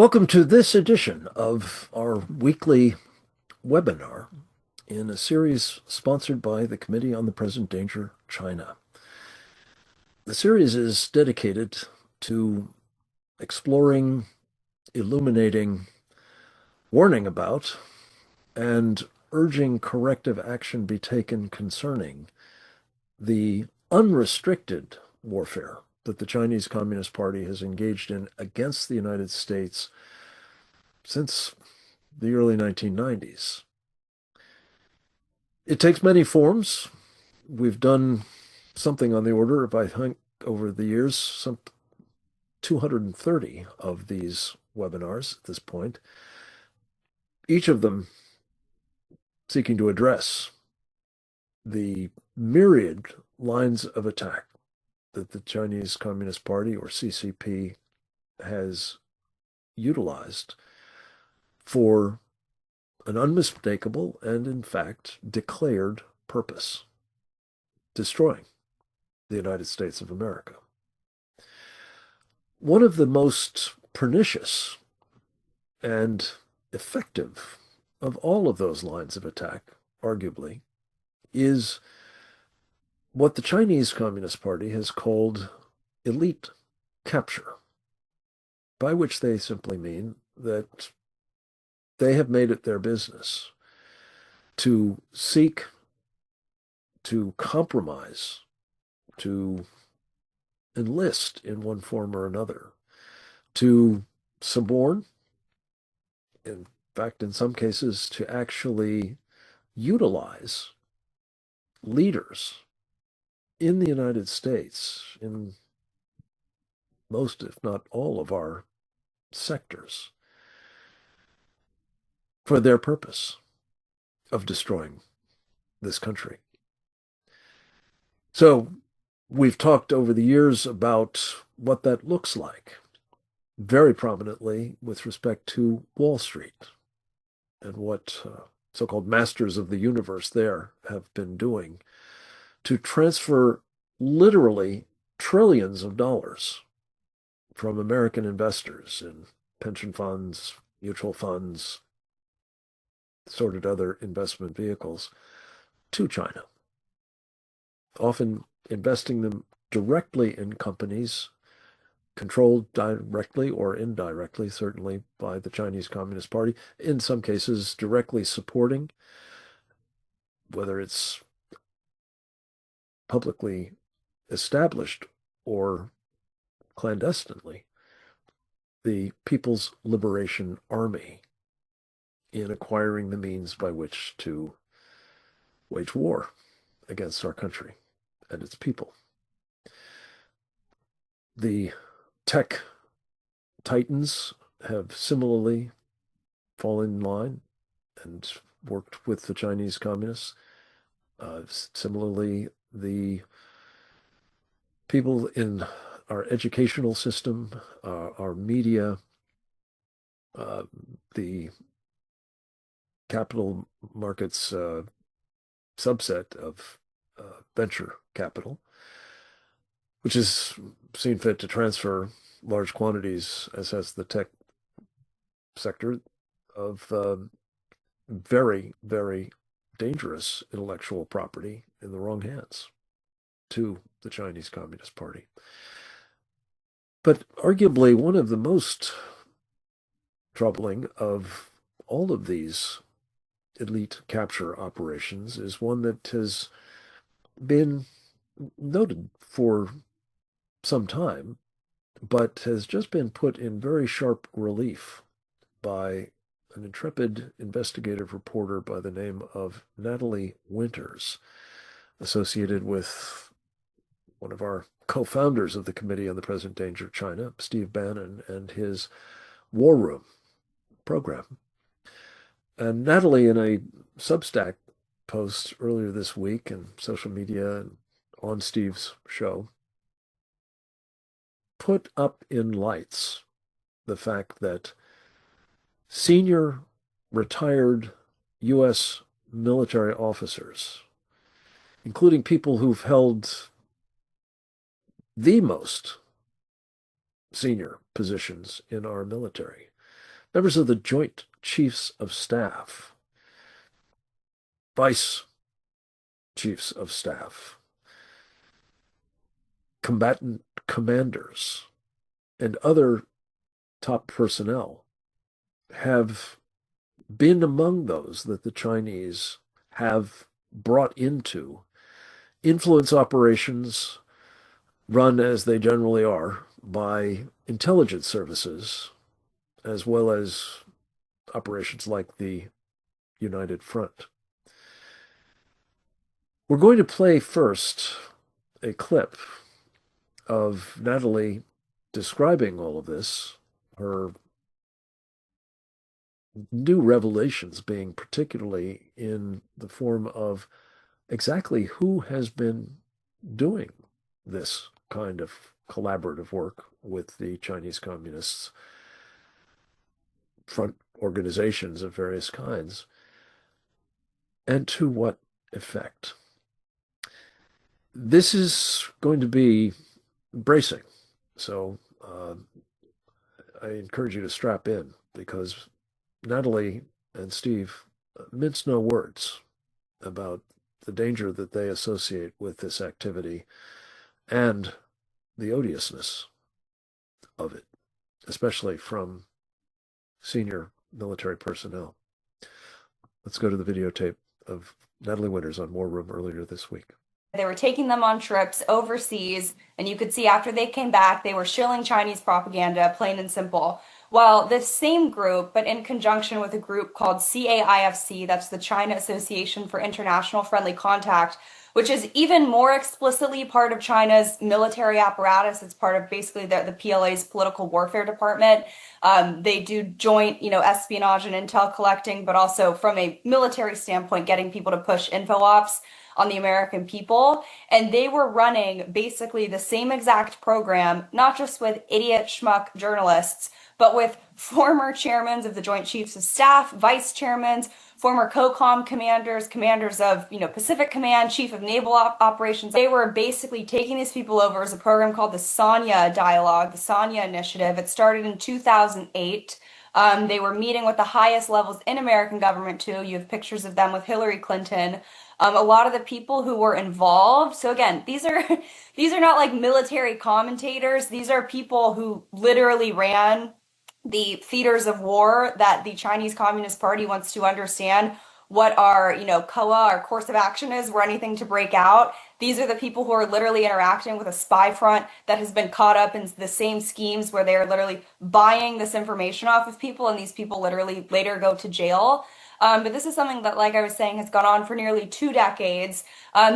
Welcome to this edition of our weekly webinar in a series sponsored by the Committee on the Present Danger, China. The series is dedicated to exploring, illuminating, warning about, and urging corrective action be taken concerning the unrestricted warfare that the Chinese Communist Party has engaged in against the United States since the early 1990s. It takes many forms. We've done something on the order of, I think, over the years, some 230 of these webinars at this point, each of them seeking to address the myriad lines of attack that the Chinese Communist Party, or CCP, has utilized for an unmistakable and, in fact, declared purpose: destroying the United States of America. One of the most pernicious and effective of all of those lines of attack, arguably, is what the Chinese Communist Party has called elite capture, by which they simply mean that they have made it their business to seek to compromise, to enlist in one form or another, to suborn, in fact, in some cases, to actually utilize leaders in the United States, in most, if not all, of our sectors, for their purpose of destroying this country. So we've talked over the years about what that looks like, very prominently with respect to Wall Street and what so-called masters of the universe there have been doing to transfer literally trillions of dollars from American investors in pension funds, mutual funds, assorted other investment vehicles to China, often investing them directly in companies controlled directly or indirectly, certainly by the Chinese Communist Party, in some cases directly supporting, whether it's publicly established or clandestinely, the People's Liberation Army in acquiring the means by which to wage war against our country and its people. The tech titans have similarly fallen in line and worked with the Chinese communists. Similarly, the people in our educational system, our media, the capital markets subset of venture capital, which has seen fit to transfer large quantities, as has the tech sector, of very, very dangerous intellectual property in the wrong hands to the Chinese Communist Party. But arguably one of the most troubling of all of these elite capture operations is one that has been noted for some time, but has just been put in very sharp relief by an intrepid investigative reporter by the name of Natalie Winters, associated with one of our co-founders of the Committee on the Present Danger, China, Steve Bannon, and his War Room program. And Natalie, in a Substack post earlier this week in social media and on Steve's show, put up in lights the fact that senior retired U.S. military officers, including people who've held the most senior positions in our military, members of the Joint Chiefs of Staff, Vice Chiefs of Staff, combatant commanders, and other top personnel have been among those that the Chinese have brought into influence operations run as they generally are by intelligence services, as well as operations like the United Front. We're going to play first a clip of Natalie describing all of this, her new revelations being particularly in the form of exactly who has been doing this kind of collaborative work with the Chinese Communists front organizations of various kinds, and to what effect. This is going to be bracing. So I encourage you to strap in because Natalie and Steve mince no words about the danger that they associate with this activity and the odiousness of it, especially from senior military personnel. Let's go to the videotape of Natalie Winters on War Room earlier this week. They were taking them on trips overseas, and you could see after they came back, they were shilling Chinese propaganda, plain and simple. Well, this same group, but in conjunction with a group called CAIFC, that's the China Association for International Friendly Contact, which is even more explicitly part of China's military apparatus. It's part of basically the PLA's political warfare department. They do joint, espionage and intel collecting, but also from a military standpoint, getting people to push info ops on the American people. And they were running basically the same exact program, not just with idiot schmuck journalists, but with former chairmen of the Joint Chiefs of Staff, vice chairmen, former COCOM commanders, commanders of, Pacific Command, chief of naval operations. They were basically taking these people over as a program called the Sanya Dialogue, the Sanya Initiative. It started in 2008. They were meeting with the highest levels in American government too. You have pictures of them with Hillary Clinton. A lot of the people who were involved. So again, these are not like military commentators. These are people who literally ran the theaters of war that the Chinese Communist Party wants to understand what our, COA, our course of action is, were anything to break out. These are the people who are literally interacting with a spy front that has been caught up in the same schemes where they are literally buying this information off of people, and these people literally later go to jail. But this is something that, like I was saying, has gone on for nearly 2 decades.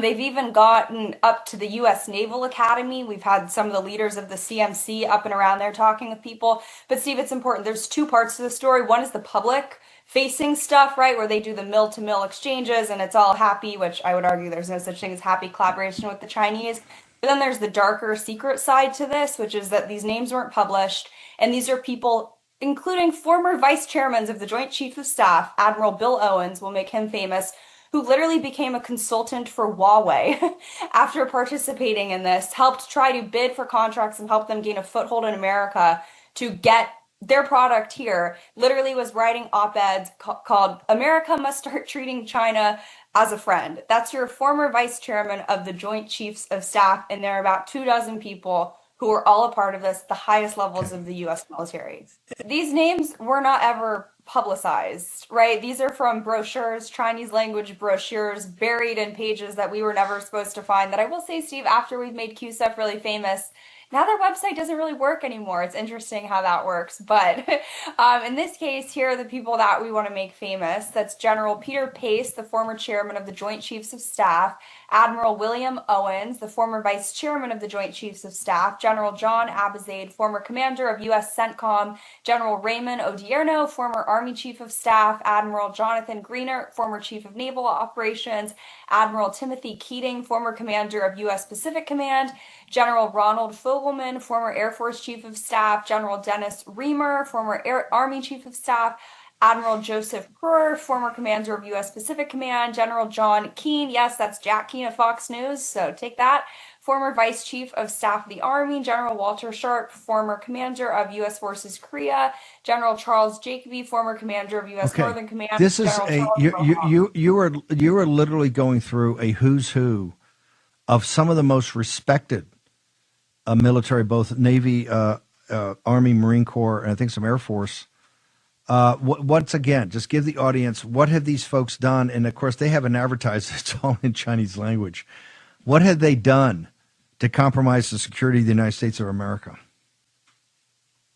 They've even gotten up to the U.S. Naval Academy. We've had some of the leaders of the CMC up and around there talking with people. But Steve, it's important. There's 2 parts to the story. One is the public facing stuff, right, where they do the mill-to-mill exchanges and it's all happy, which I would argue there's no such thing as happy collaboration with the Chinese. But then there's the darker secret side to this, which is that these names weren't published, and these are people including former vice chairmen of the Joint Chiefs of Staff, Admiral Bill Owens, will make him famous, who literally became a consultant for Huawei after participating in this, helped try to bid for contracts and help them gain a foothold in America to get their product here. Literally was writing op-eds called America Must Start Treating China as a Friend. That's your former vice chairman of the Joint Chiefs of Staff, and there are about 24 people who were all a part of this, the highest levels of the U.S. military. These names were not ever publicized, right? These are from brochures, Chinese language brochures, buried in pages that we were never supposed to find. That I will say, Steve, after we've made QSF really famous, now their website doesn't really work anymore. It's interesting how that works. But in this case, here are the people that we want to make famous. That's General Peter Pace, the former chairman of the Joint Chiefs of Staff, Admiral William Owens, the former vice chairman of the Joint Chiefs of Staff, General John Abizaid, former commander of U.S. CENTCOM, General Raymond Odierno, former Army Chief of Staff, Admiral Jonathan Greener, former Chief of Naval Operations, Admiral Timothy Keating, former commander of U.S. Pacific Command, General Ronald Fogelman, former Air Force Chief of Staff, General Dennis Reamer, former Army Chief of Staff, Admiral Joseph Kerr, former commander of U.S. Pacific Command, General John Keane, yes, that's Jack Keane of Fox News, so take that, former Vice Chief of Staff of the Army, General Walter Sharp, former Commander of U.S. Forces Korea, General Charles Jacoby, former Commander of U.S. Okay. Northern Command, This is General a Charles Mohawk. you are literally going through a who's who of some of the most respected military, both Navy, Army, Marine Corps, and I think some Air Force. Once again, just give the audience what have these folks done, and of course they haven't advertised. It's all in Chinese language. What have they done to compromise the security of the United States of America?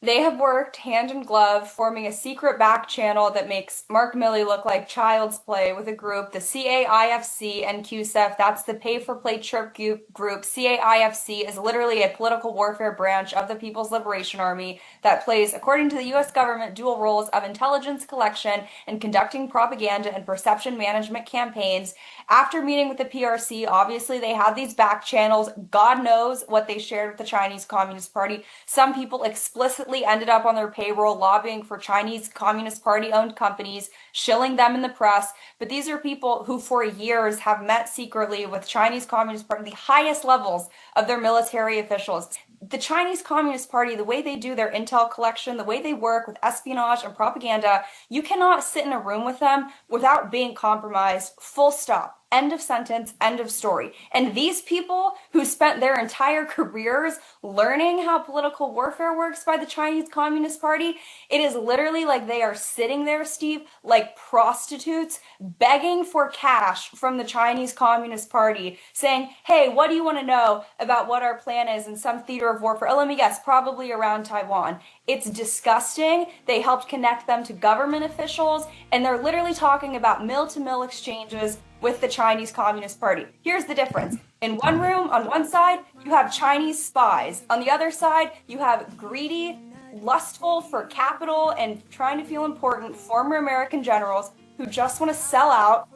They have worked hand in glove, forming a secret back channel that makes Mark Milley look like child's play with a group, the CAIFC and QSEF. That's the pay for play trip group. CAIFC is literally a political warfare branch of the People's Liberation Army that plays, according to the US government, dual roles of intelligence collection and conducting propaganda and perception management campaigns. After meeting with the PRC, obviously they had these back channels. God knows what they shared with the Chinese Communist Party. Some people explicitly ended up on their payroll lobbying for Chinese Communist Party owned companies, shilling them in the press. But these are people who for years have met secretly with Chinese Communist Party, the highest levels of their military officials. The Chinese Communist Party, the way they do their intel collection, the way they work with espionage and propaganda, you cannot sit in a room with them without being compromised. Full stop. End of sentence, end of story. And these people who spent their entire careers learning how political warfare works by the Chinese Communist Party, it is literally like they are sitting there, Steve, like prostitutes, begging for cash from the Chinese Communist Party, saying, hey, what do you want to know about what our plan is in some theater of warfare? Oh, let me guess, probably around Taiwan. It's disgusting. They helped connect them to government officials, and they're literally talking about mill-to-mill exchanges with the Chinese Communist Party. Here's the difference. In one room, on one side, you have Chinese spies. On the other side, you have greedy, lustful for capital, and trying to feel important former American generals who just want to sell out,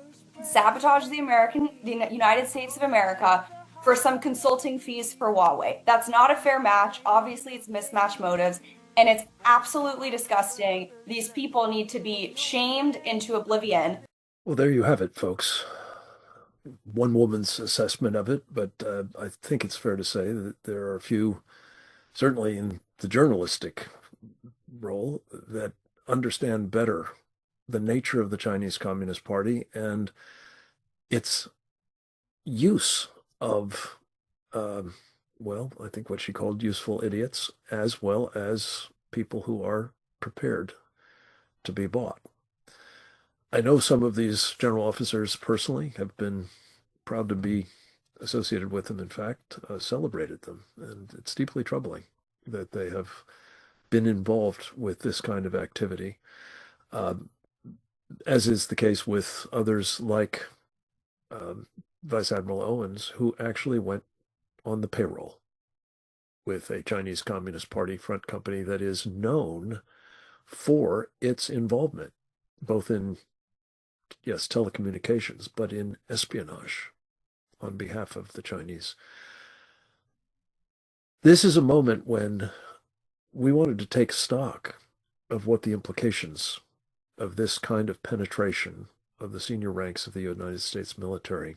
sabotage the United States of America for some consulting fees for Huawei. That's not a fair match. Obviously, it's mismatched motives, and it's absolutely disgusting. These people need to be shamed into oblivion. Well, there you have it, folks. One woman's assessment of it, but I think it's fair to say that there are a few, certainly in the journalistic role, that understand better the nature of the Chinese Communist Party and its use of, well, I think what she called useful idiots, as well as people who are prepared to be bought. I know some of these general officers personally, have been proud to be associated with them, in fact, celebrated them. And it's deeply troubling that they have been involved with this kind of activity, uh, as is the case with others like um, Vice Admiral Owens, who actually went on the payroll with a Chinese Communist Party front company that is known for its involvement, both in, yes, telecommunications, but in espionage on behalf of the Chinese. This is a moment when we wanted to take stock of what the implications of this kind of penetration of the senior ranks of the United States military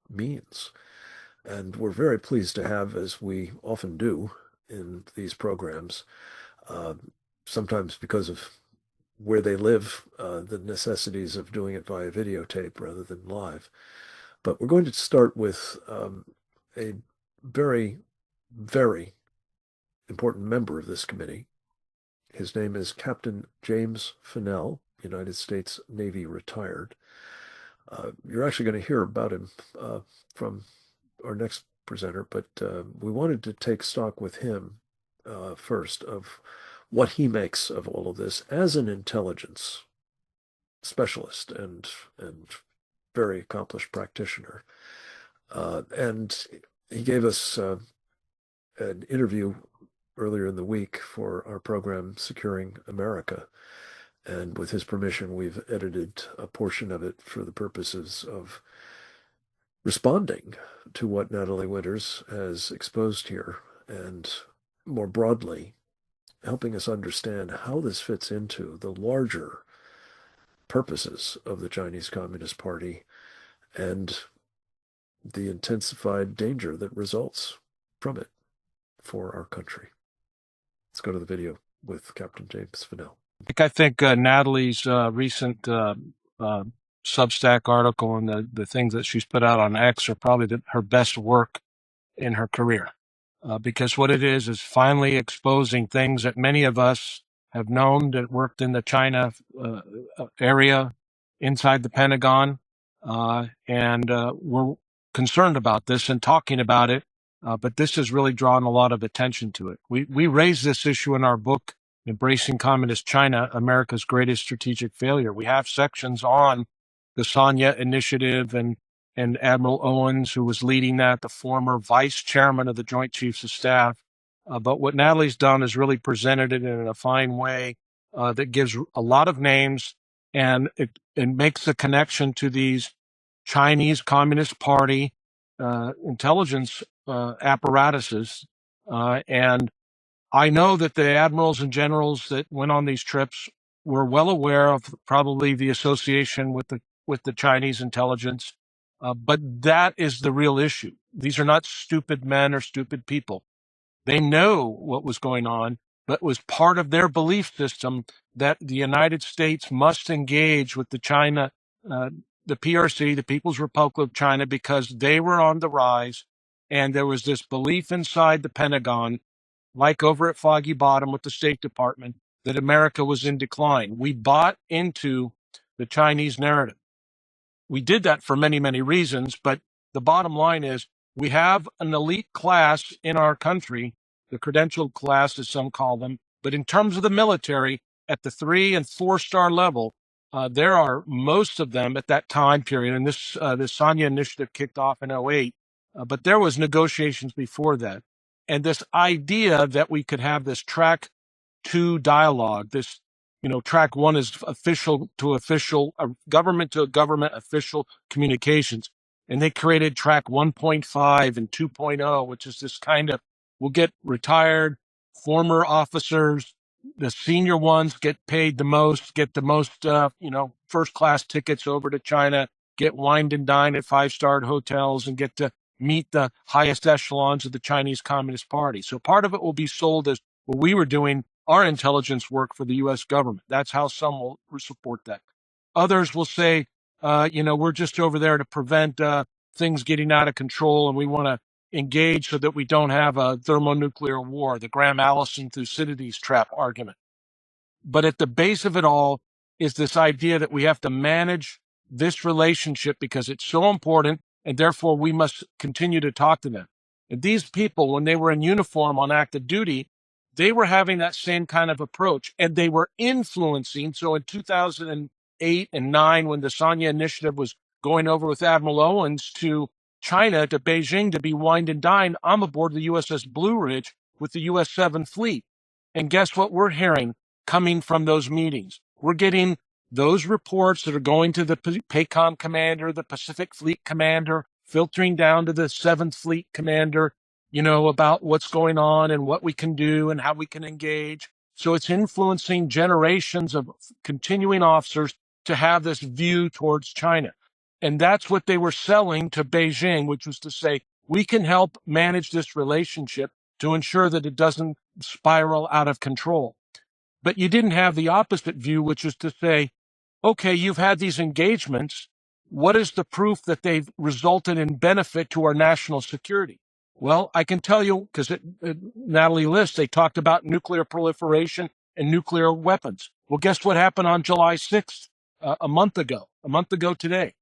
means. And we're very pleased to have, as we often do in these programs, uh, sometimes because of where they live, the necessities of doing it via videotape rather than live. But we're going to start with a very, very important member of this committee. His name is Captain James Fennell, United States Navy retired. You're actually going to hear about him from our next presenter, but we wanted to take stock with him first of what he makes of all of this as an intelligence specialist and very accomplished practitioner. And he gave us an interview earlier in the week for our program, Securing America. And with his permission, we've edited a portion of it for the purposes of responding to what Natalie Winters has exposed here and more broadly helping us understand how this fits into the larger purposes of the Chinese Communist Party and the intensified danger that results from it for our country. Let's go to the video with Captain James Fennell. I think Natalie's recent Substack article and the things that she's put out on X are probably her best work in her career. Because what it is finally exposing things that many of us have known that worked in the China area inside the Pentagon. And we're concerned about this and talking about it. But this has really drawn a lot of attention to it. We raised this issue in our book, Embracing Communist China, America's Greatest Strategic Failure. We have sections on the Sanya Initiative and Admiral Owens, who was leading that, the former vice chairman of the Joint Chiefs of Staff. But what Natalie's done is really presented it in a fine way that gives a lot of names, and it makes the connection to these Chinese Communist Party intelligence apparatuses. And I know that the admirals and generals that went on these trips were well aware of probably the association with the Chinese intelligence. But that is the real issue. These are not stupid men or stupid people. They know what was going on, but it was part of their belief system that the United States must engage with the PRC, the People's Republic of China, because they were on the rise. And there was this belief inside the Pentagon, like over at Foggy Bottom with the State Department, that America was in decline. We bought into the Chinese narrative. We did that for many, many reasons, but the bottom line is we have an elite class in our country, the credentialed class, as some call them. But in terms of the military, at the 3- and 4-star level, there are most of them at that time period. And this Sanya initiative kicked off in 2008, but there was negotiations before that. And this idea that we could have this track 2 dialogue, this track 1 is official to official, government to government official communications. And they created track 1.5 and 2.0, which is this kind of, we'll get retired former officers, the senior ones get paid the most, get the most, first class tickets over to China, get wined and dined at 5-star hotels, and get to meet the highest echelons of the Chinese Communist Party. So part of it will be sold as what we were doing, our intelligence work for the U.S. government. That's how some will support that. Others will say, we're just over there to prevent things getting out of control, and we want to engage so that we don't have a thermonuclear war, the Graham Allison Thucydides trap argument. But at the base of it all is this idea that we have to manage this relationship because it's so important, and therefore we must continue to talk to them. And these people, when they were in uniform on active duty, they were having that same kind of approach, and they were influencing. So in 2008 and 9, when the Sanya Initiative was going over with Admiral Owens to China, to Beijing, to be wined and dined, I'm aboard the USS Blue Ridge with the US 7th Fleet. And guess what we're hearing coming from those meetings? We're getting those reports that are going to the PACOM commander, the Pacific Fleet commander, filtering down to the 7th Fleet commander, about what's going on and what we can do and how we can engage. So it's influencing generations of continuing officers to have this view towards China. And that's what they were selling to Beijing, which was to say, we can help manage this relationship to ensure that it doesn't spiral out of control. But you didn't have the opposite view, which is to say, okay, you've had these engagements. What is the proof that they've resulted in benefit to our national security? Well, I can tell you, because Natalie lists, they talked about nuclear proliferation and nuclear weapons. Well, guess what happened on July 6th, a month ago today?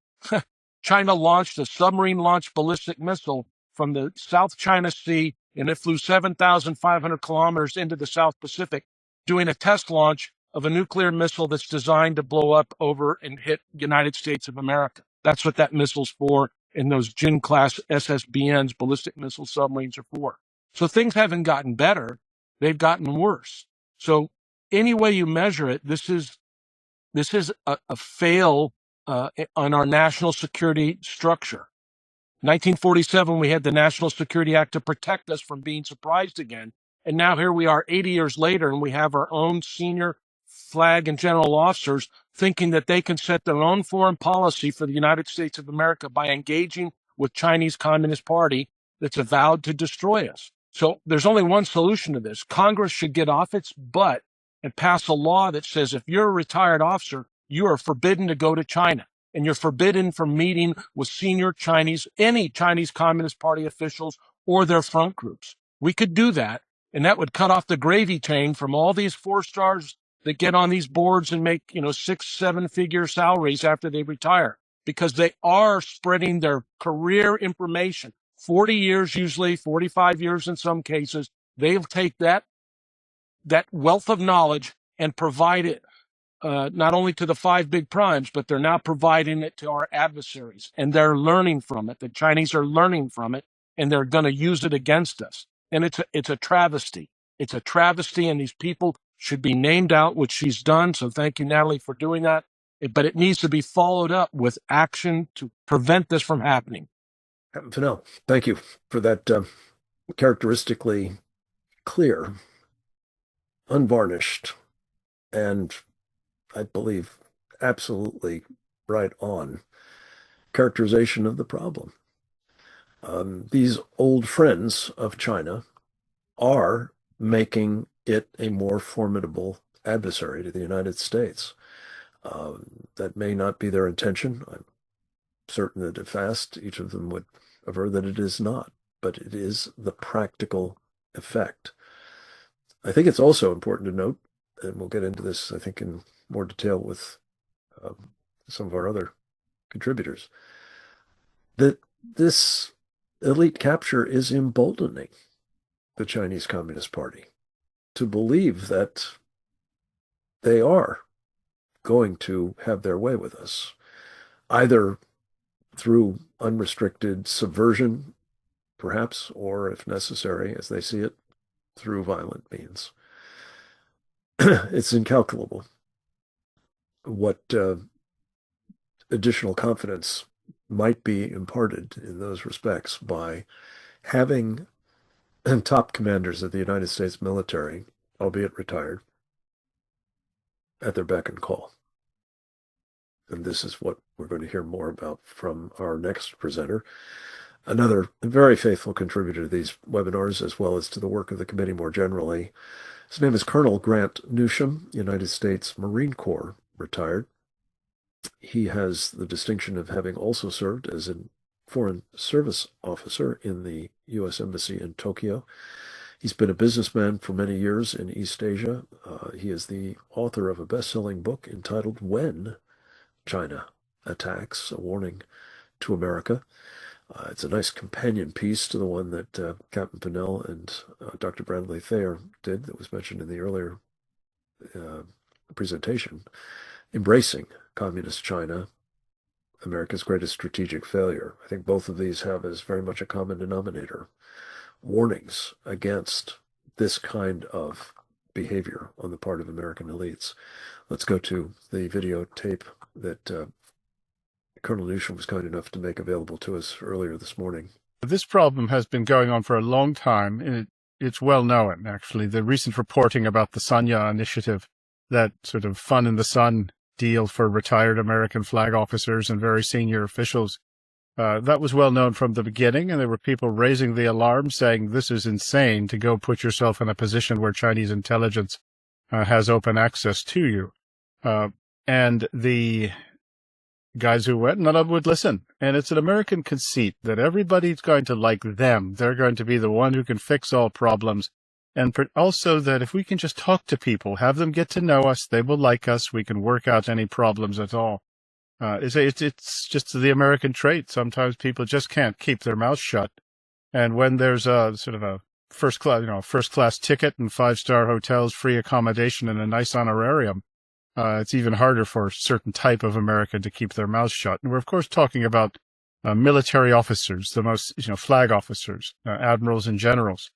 China launched a submarine-launched ballistic missile from the South China Sea, and it flew 7,500 kilometers into the South Pacific, doing a test launch of a nuclear missile that's designed to blow up over and hit the United States of America. That's what that missile's for, and those Jin-class SSBNs, ballistic missile submarines, are for. So things haven't gotten better. They've gotten worse. So any way you measure it, this is a fail on our national security structure. 1947, we had the National Security Act to protect us from being surprised again. And now here we are 80 years later, and we have our own senior flag and general officers thinking that they can set their own foreign policy for the United States of America by engaging with Chinese Communist Party that's vowed to destroy us. So there's only one solution to this. Congress should get off its butt and pass a law that says if you're a retired officer, you are forbidden to go to China, and you're forbidden from meeting with senior Chinese, any Chinese Communist Party officials or their front groups. We could do that, and that would cut off the gravy train from all these 4-stars that get on these boards and make, 6-7-figure salaries after they retire, because they are spreading their career information. 40 years, usually 45 years in some cases. They'll take that wealth of knowledge and provide it not only to the 5 big primes, but they're now providing it to our adversaries, and they're learning from it. The Chinese are learning from it, and they're going to use it against us. And it's a travesty. It's a travesty, and these people should be named out, which she's done. So thank you, Natalie, for doing that. But it needs to be followed up with action to prevent this from happening. Fennell, thank you for that characteristically clear, unvarnished, and I believe absolutely right on characterization of the problem. These old friends of China are making it a more formidable adversary to the United States. That may not be their intention. I'm certain that if asked, each of them would aver that it is not, but it is the practical effect. I think it's also important to note, and we'll get into this, I think, in more detail with some of our other contributors, that this elite capture is emboldening the Chinese Communist Party to believe that they are going to have their way with us, either through unrestricted subversion, perhaps, or if necessary, as they see it, through violent means. It's incalculable what additional confidence might be imparted in those respects by having top commanders of the United States military, albeit retired, at their beck and call. And this is what we're going to hear more about from our next presenter, another very faithful contributor to these webinars, as well as to the work of the committee more generally. His name is Colonel Grant Newsham, United States Marine Corps, retired. He has the distinction of having also served as a foreign service officer in the U.S. Embassy in Tokyo. He's been a businessman for many years in East Asia. He is the author of a best-selling book entitled When China Attacks, a Warning to America. It's a nice companion piece to the one that Captain Fennell and Dr. Bradley Thayer did that was mentioned in the earlier presentation, Embracing Communist China, America's Greatest Strategic Failure. I think both of these have as very much a common denominator, warnings against this kind of behavior on the part of American elites. Let's go to the videotape that Colonel Newsham was kind enough to make available to us earlier this morning. This problem has been going on for a long time, and it's well known, actually. The recent reporting about the Sanya Initiative, that sort of fun in the sun deal for retired American flag officers and very senior officials, that was well known from the beginning, and there were people raising the alarm saying this is insane to go put yourself in a position where Chinese intelligence has open access to you. And the guys who went, none of them would listen. And it's an American conceit that everybody's going to like them. They're going to be the one who can fix all problems. And also that if we can just talk to people, have them get to know us, they will like us, we can work out any problems at all. It's just the American trait. Sometimes people just can't keep their mouth shut. And when there's a sort of a first class ticket and 5-star hotels, free accommodation and a nice honorarium, it's even harder for a certain type of American to keep their mouths shut. And we're, of course, talking about military officers, the most, flag officers, admirals and generals.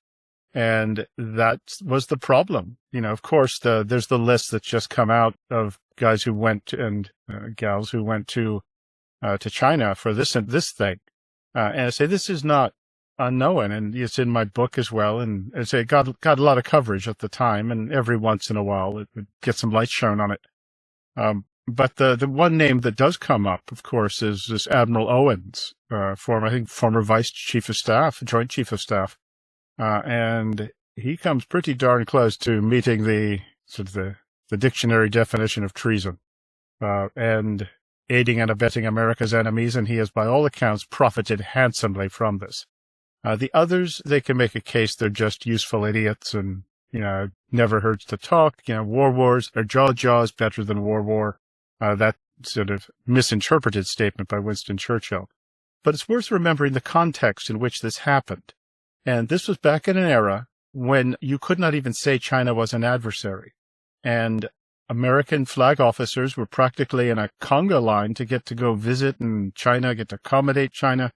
And that was the problem. Of course, there's the list that's just come out of guys who went and gals who went to China for this thing. And I say this is not unknown, and it's in my book as well. And I say it got a lot of coverage at the time, and every once in a while it would get some light shown on it. But the one name that does come up, of course, is this Admiral Owens, former Vice Chief of Staff, Joint Chief of Staff, and he comes pretty darn close to meeting the dictionary definition of treason, and aiding and abetting America's enemies, and he has, by all accounts, profited handsomely from this. The others, they can make a case they're just useful idiots and, never hurts to talk. Wars are jaws better than war. That sort of misinterpreted statement by Winston Churchill. But it's worth remembering the context in which this happened. And this was back in an era when you could not even say China was an adversary. And American flag officers were practically in a conga line to get to go visit in China, get to accommodate China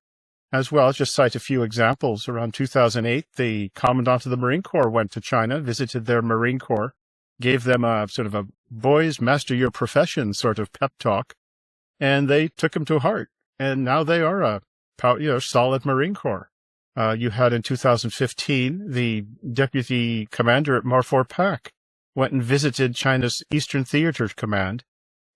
as well. I'll just cite a few examples. Around 2008, the Commandant of the Marine Corps went to China, visited their Marine Corps, gave them a sort of a boys master your profession sort of pep talk, and they took him to heart. And now they are a solid Marine Corps. You had in 2015, the deputy commander at Marfor Pac went and visited China's Eastern Theater Command.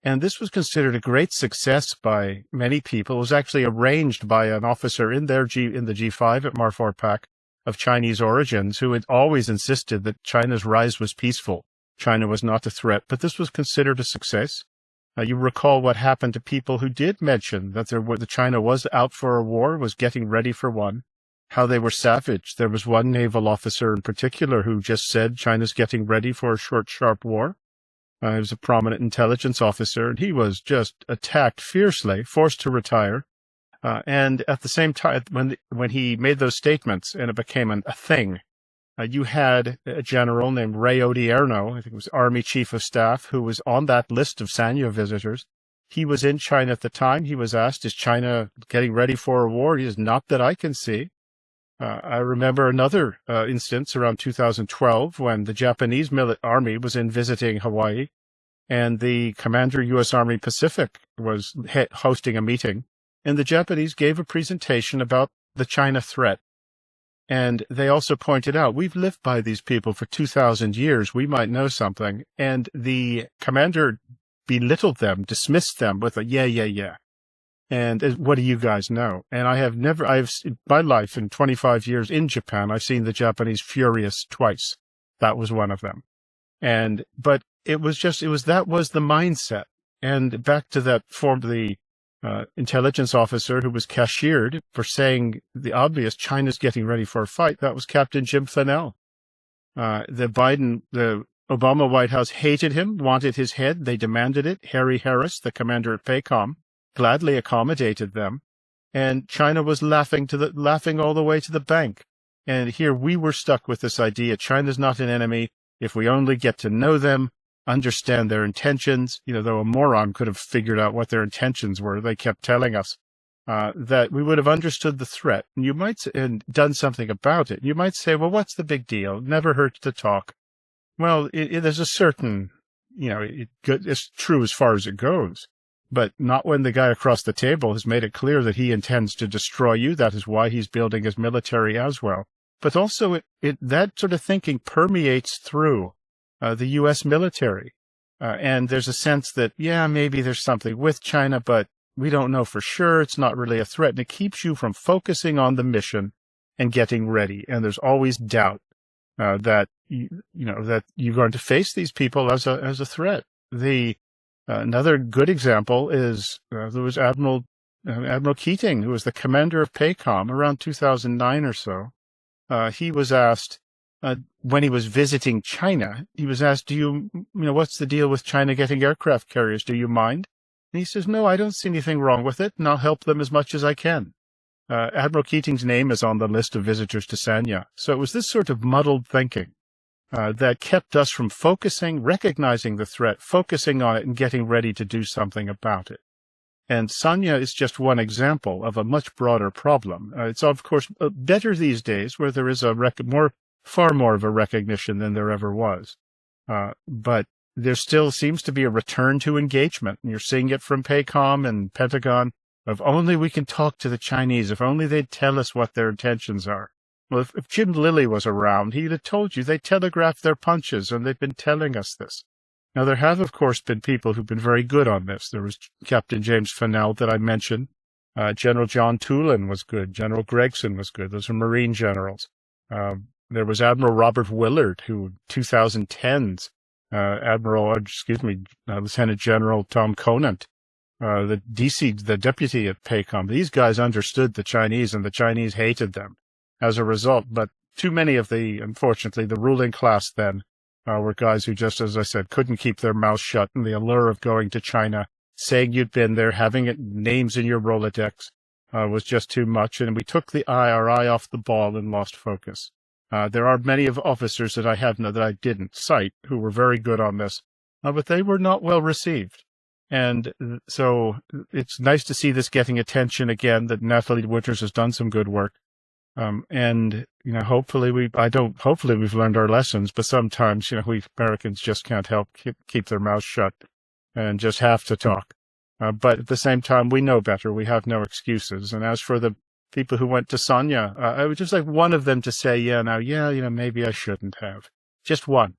And this was considered a great success by many people. It was actually arranged by an officer in the G5 at Marfor Pac of Chinese origins who had always insisted that China's rise was peaceful. China was not a threat, but this was considered a success. You recall what happened to people who did mention that China was out for a war, was getting ready for one, how they were savage. There was one naval officer in particular who just said China's getting ready for a short, sharp war. He was a prominent intelligence officer, and he was just attacked fiercely, forced to retire. And at the same time, when he made those statements and it became a thing, you had a general named Ray Odierno, I think it was Army Chief of Staff, who was on that list of Sanya visitors. He was in China at the time. He was asked, is China getting ready for a war? He says, not that I can see. I remember another instance around 2012 when the Japanese army was in visiting Hawaii, and the commander, U.S. Army Pacific, was hosting a meeting, and the Japanese gave a presentation about the China threat. And they also pointed out, we've lived by these people for 2,000 years. We might know something. And the commander belittled them, dismissed them with a yeah. And what do you guys know? And in my life in 25 years in Japan, I've seen the Japanese furious twice. That was one of them. But that was the mindset. And back to that the intelligence officer who was cashiered for saying the obvious, China's getting ready for a fight. That was Captain Jim Fennell. The Obama White House hated him, wanted his head. They demanded it. Harry Harris, the commander at PACOM, gladly accommodated them. And China was laughing all the way to the bank. And here we were stuck with this idea, China's not an enemy. If we only get to know them, understand their intentions, though a moron could have figured out what their intentions were. They kept telling us that we would have understood the threat and done something about it. You might say, well, what's the big deal? It never hurts to talk. Well, there's a certain, it's true as far as it goes, but not when the guy across the table has made it clear that he intends to destroy you. That is why he's building his military as well. But also that sort of thinking permeates through the U.S. military. And there's a sense that, maybe there's something with China, but we don't know for sure. It's not really a threat. And it keeps you from focusing on the mission and getting ready. And there's always doubt that you're going to face these people as a threat. Another good example is there was Admiral Keating, who was the commander of PACOM around 2009 or so. He was asked, when he was visiting China, he was asked, what's the deal with China getting aircraft carriers? Do you mind? And he says, no, I don't see anything wrong with it, and I'll help them as much as I can. Admiral Keating's name is on the list of visitors to Sanya. So it was this sort of muddled thinking that kept us from recognizing the threat, focusing on it, and getting ready to do something about it. And Sanya is just one example of a much broader problem. It's, of course, better these days where there is far more of a recognition than there ever was. But there still seems to be a return to engagement. And you're seeing it from PACOM and Pentagon. If only we can talk to the Chinese, if only they'd tell us what their intentions are. Well, if Jim Lilly was around, he'd have told you they telegraphed their punches, and they've been telling us this. Now, there have, of course, been people who've been very good on this. There was Captain James Fennell that I mentioned. General John Tulin was good. General Gregson was good. Those are Marine generals. There was Admiral Robert Willard, who 2010's Lieutenant General Tom Conant, the deputy at PACOM. These guys understood the Chinese, and the Chinese hated them as a result. But too many of unfortunately, the ruling class then were guys who just, as I said, couldn't keep their mouths shut, and the allure of going to China, saying you'd been there, having names in your Rolodex, was just too much, and we took our eye off the ball and lost focus. There are many of officers that I have now that I didn't cite who were very good on this, but they were not well received. And so it's nice to see this getting attention again, that Natalie Winters has done some good work. And, hopefully we've learned our lessons, but sometimes, we Americans just can't help keep their mouths shut and just have to talk. But at the same time, we know better. We have no excuses. And as for the people who went to Sanya, I would just like one of them to say, maybe I shouldn't have. Just one.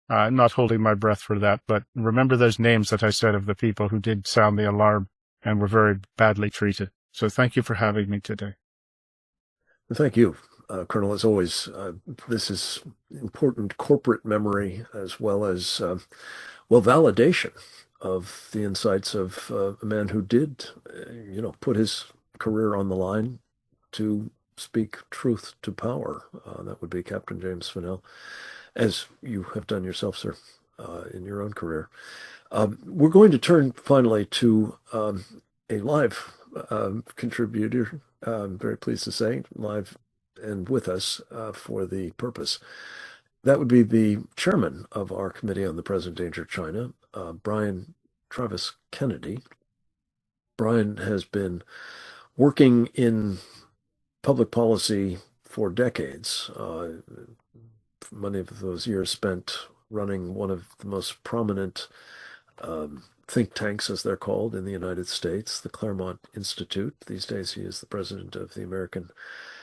I'm not holding my breath for that, but remember those names that I said of the people who did sound the alarm and were very badly treated. So thank you for having me today. Thank you, Colonel. As always, this is important corporate memory as well as, validation of the insights of a man who did, put his career on the line to speak truth to power. That would be Captain James Fennell, as you have done yourself, sir, in your own career. We're going to turn finally to a live contributor, I'm very pleased to say, live and with us for the purpose. That would be the chairman of our Committee on the Present Danger of China, Brian Travis Kennedy. Brian has been working in public policy for decades. Many of those years spent running one of the most prominent think tanks, as they're called, in the United States, the Claremont Institute. These days, he is the president of the American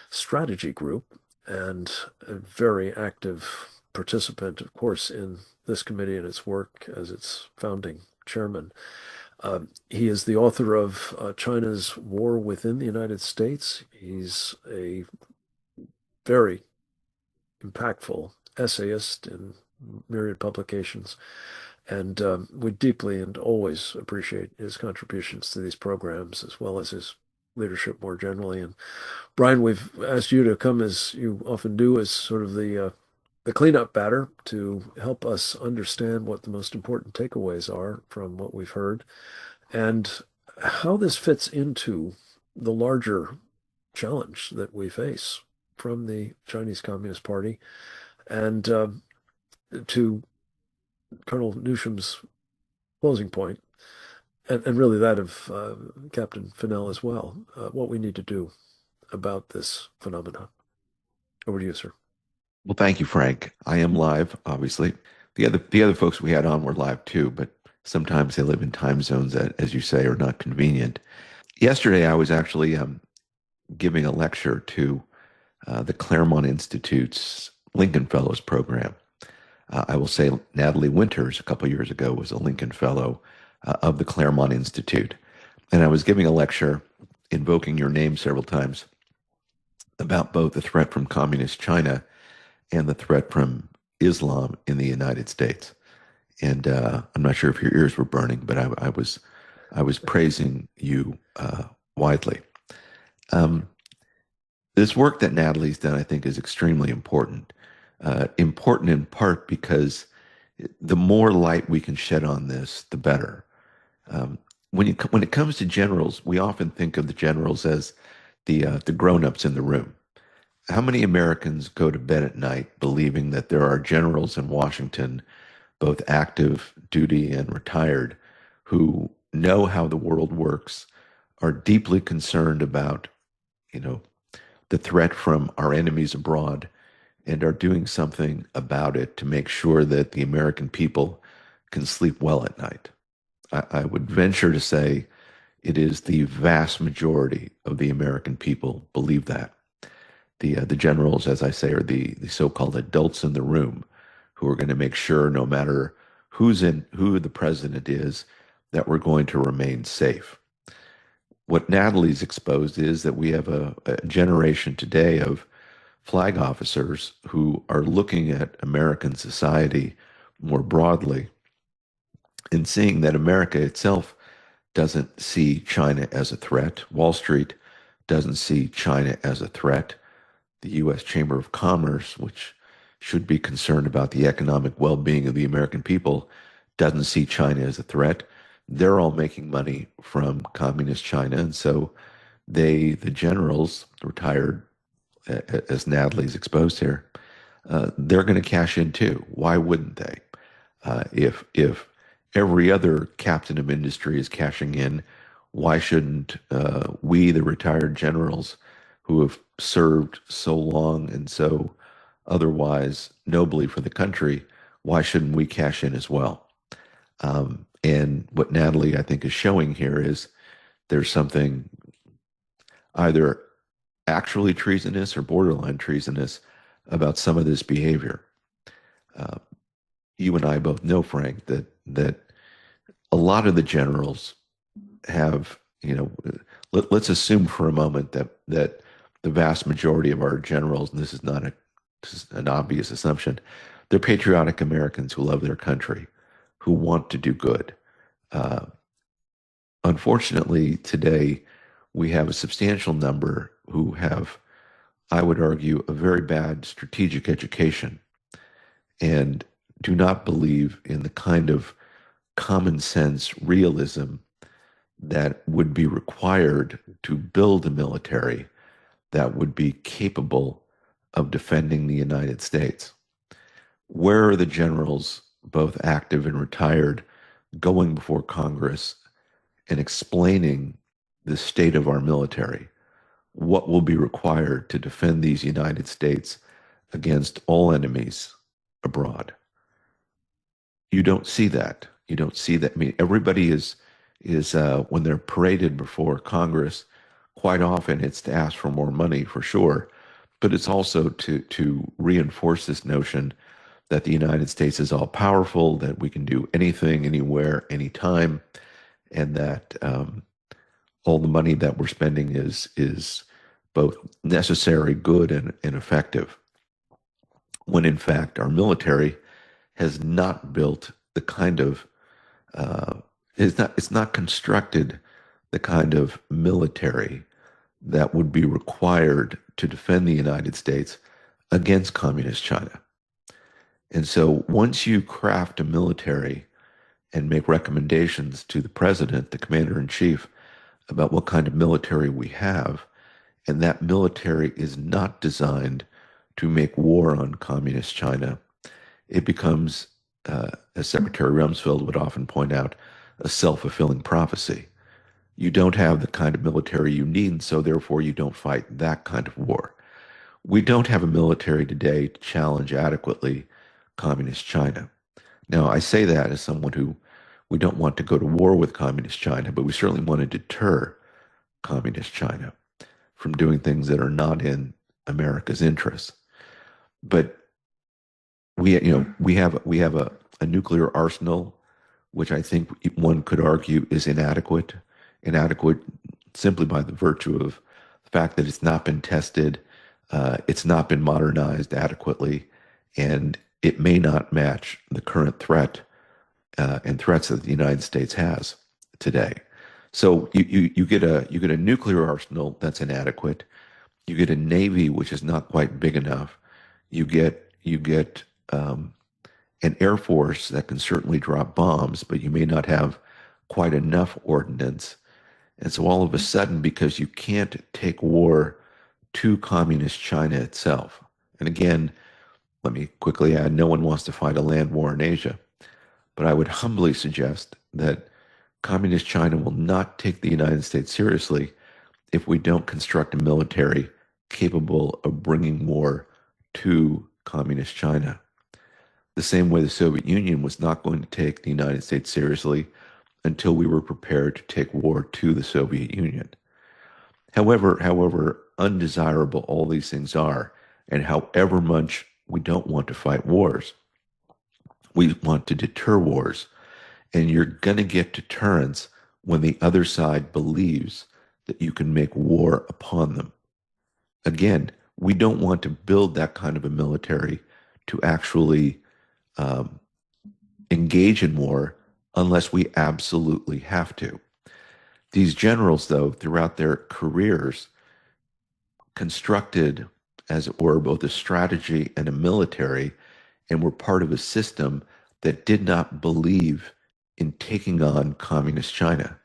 Strategy Group and a very active participant, of course, in this committee and its work as its founding chairman. He is the author of China's War Within the United States. He's a very impactful essayist in myriad publications. And we deeply and always appreciate his contributions to these programs, as well as his leadership more generally. And Brian, we've asked you to come, as you often do, as sort of the cleanup batter to help us understand what the most important takeaways are from what we've heard and how this fits into the larger challenge that we face from the Chinese Communist Party. And to Colonel Newsham's closing point, and really that of Captain Fennell as well, what we need to do about this phenomenon. Over to you, sir. Well, thank you, Frank. I am live, obviously. The other folks we had on were live too, but sometimes they live in time zones that, as you say, are not convenient. Yesterday, I was actually giving a lecture to the Claremont Institute's Lincoln Fellows program. I will say Natalie Winters, a couple years ago, was a Lincoln Fellow of the Claremont Institute. And I was giving a lecture invoking your name several times about both the threat from communist China and the threat from Islam in the United States. And I'm not sure if your ears were burning, but I was praising you widely. This work that Natalie's done, I think, is extremely important. Important in part because the more light we can shed on this, the better. When it comes to generals, we often think of the generals as the grown-ups in the room. How many Americans go to bed at night believing that there are generals in Washington, both active duty and retired, who know how the world works, are deeply concerned about, the threat from our enemies abroad, and are doing something about it to make sure that the American people can sleep well at night? I would venture to say it is the vast majority of the American people believe that. The generals, as I say, are the so-called adults in the room who are going to make sure no matter who the president is, that we're going to remain safe. What Natalie's exposed is that we have a generation today of flag officers who are looking at American society more broadly and seeing that America itself doesn't see China as a threat. Wall Street doesn't see China as a threat. The U.S. Chamber of Commerce, which should be concerned about the economic well-being of the American people, doesn't see China as a threat. They're all making money from communist China, and so the generals, retired, as Natalie's exposed here, they're going to cash in too. Why wouldn't they? If every other captain of industry is cashing in, why shouldn't we, the retired generals who have served so long and so otherwise nobly for the country, why shouldn't we cash in as well? And what Natalie, I think, is showing here is there's something either actually treasonous or borderline treasonous about some of this behavior. You and I both know, Frank, that a lot of the generals have, let's assume for a moment that the vast majority of our generals, and this is not an obvious assumption, they're patriotic Americans who love their country, who want to do good. Unfortunately, today, we have a substantial number who have, I would argue, a very bad strategic education and do not believe in the kind of common sense realism that would be required to build a military that would be capable of defending the United States. Where are the generals, both active and retired, going before Congress and explaining the state of our military? What will be required to defend these United States against all enemies abroad? You don't see that. You don't see that. I mean, everybody is when they're paraded before Congress, quite often it's to ask for more money for sure, but it's also to reinforce this notion that the United States is all powerful, that we can do anything, anywhere, anytime, and that all the money that we're spending is both necessary, good, and effective. When in fact our military has not built the kind of it's not constructed the kind of military that would be required to defend the United States against communist China. And so once you craft a military and make recommendations to the president, the commander in chief, about what kind of military we have, and that military is not designed to make war on communist China, it becomes, as Secretary Rumsfeld would often point out, a self-fulfilling prophecy. You don't have the kind of military you need, and so therefore you don't fight that kind of war. We don't have a military today to challenge adequately communist China. Now, I say that as someone who, we don't want to go to war with communist China, but we certainly want to deter communist China from doing things that are not in America's interests. But we have a nuclear arsenal, which I think one could argue is inadequate simply by the virtue of the fact that it's not been tested, it's not been modernized adequately, and it may not match the current threat and threats that the United States has today. So you get a nuclear arsenal that's inadequate. You get a navy which is not quite big enough. You get an air force that can certainly drop bombs, but you may not have quite enough ordnance. And so all of a sudden, because you can't take war to communist China itself, and again, let me quickly add, no one wants to fight a land war in Asia, but I would humbly suggest that communist China will not take the United States seriously if we don't construct a military capable of bringing war to communist China. The same way the Soviet Union was not going to take the United States seriously until we were prepared to take war to the Soviet Union. However undesirable all these things are, and however much we don't want to fight wars, We want to deter wars. And you're going to get deterrence when the other side believes that you can make war upon them. Again, we don't want to build that kind of a military to actually um, engage in war unless we absolutely have to. These generals, though, throughout their careers, constructed, as it were, both a strategy and a military, and were part of a system that did not believe in taking on communist China.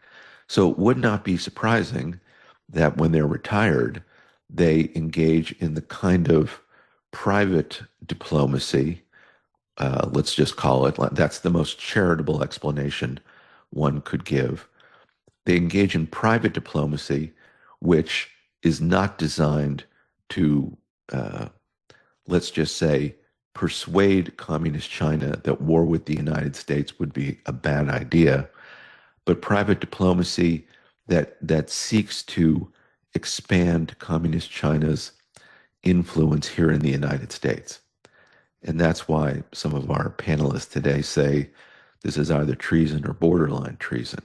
So it would not be surprising that when they're retired, they engage in the kind of private diplomacy, let's just call it, that's the most charitable explanation one could give. They engage in private diplomacy, which is not designed to, let's just say, persuade communist China that war with the United States would be a bad idea, but private diplomacy that seeks to expand communist China's influence here in the United States. And that's why some of our panelists today say this is either treason or borderline treason.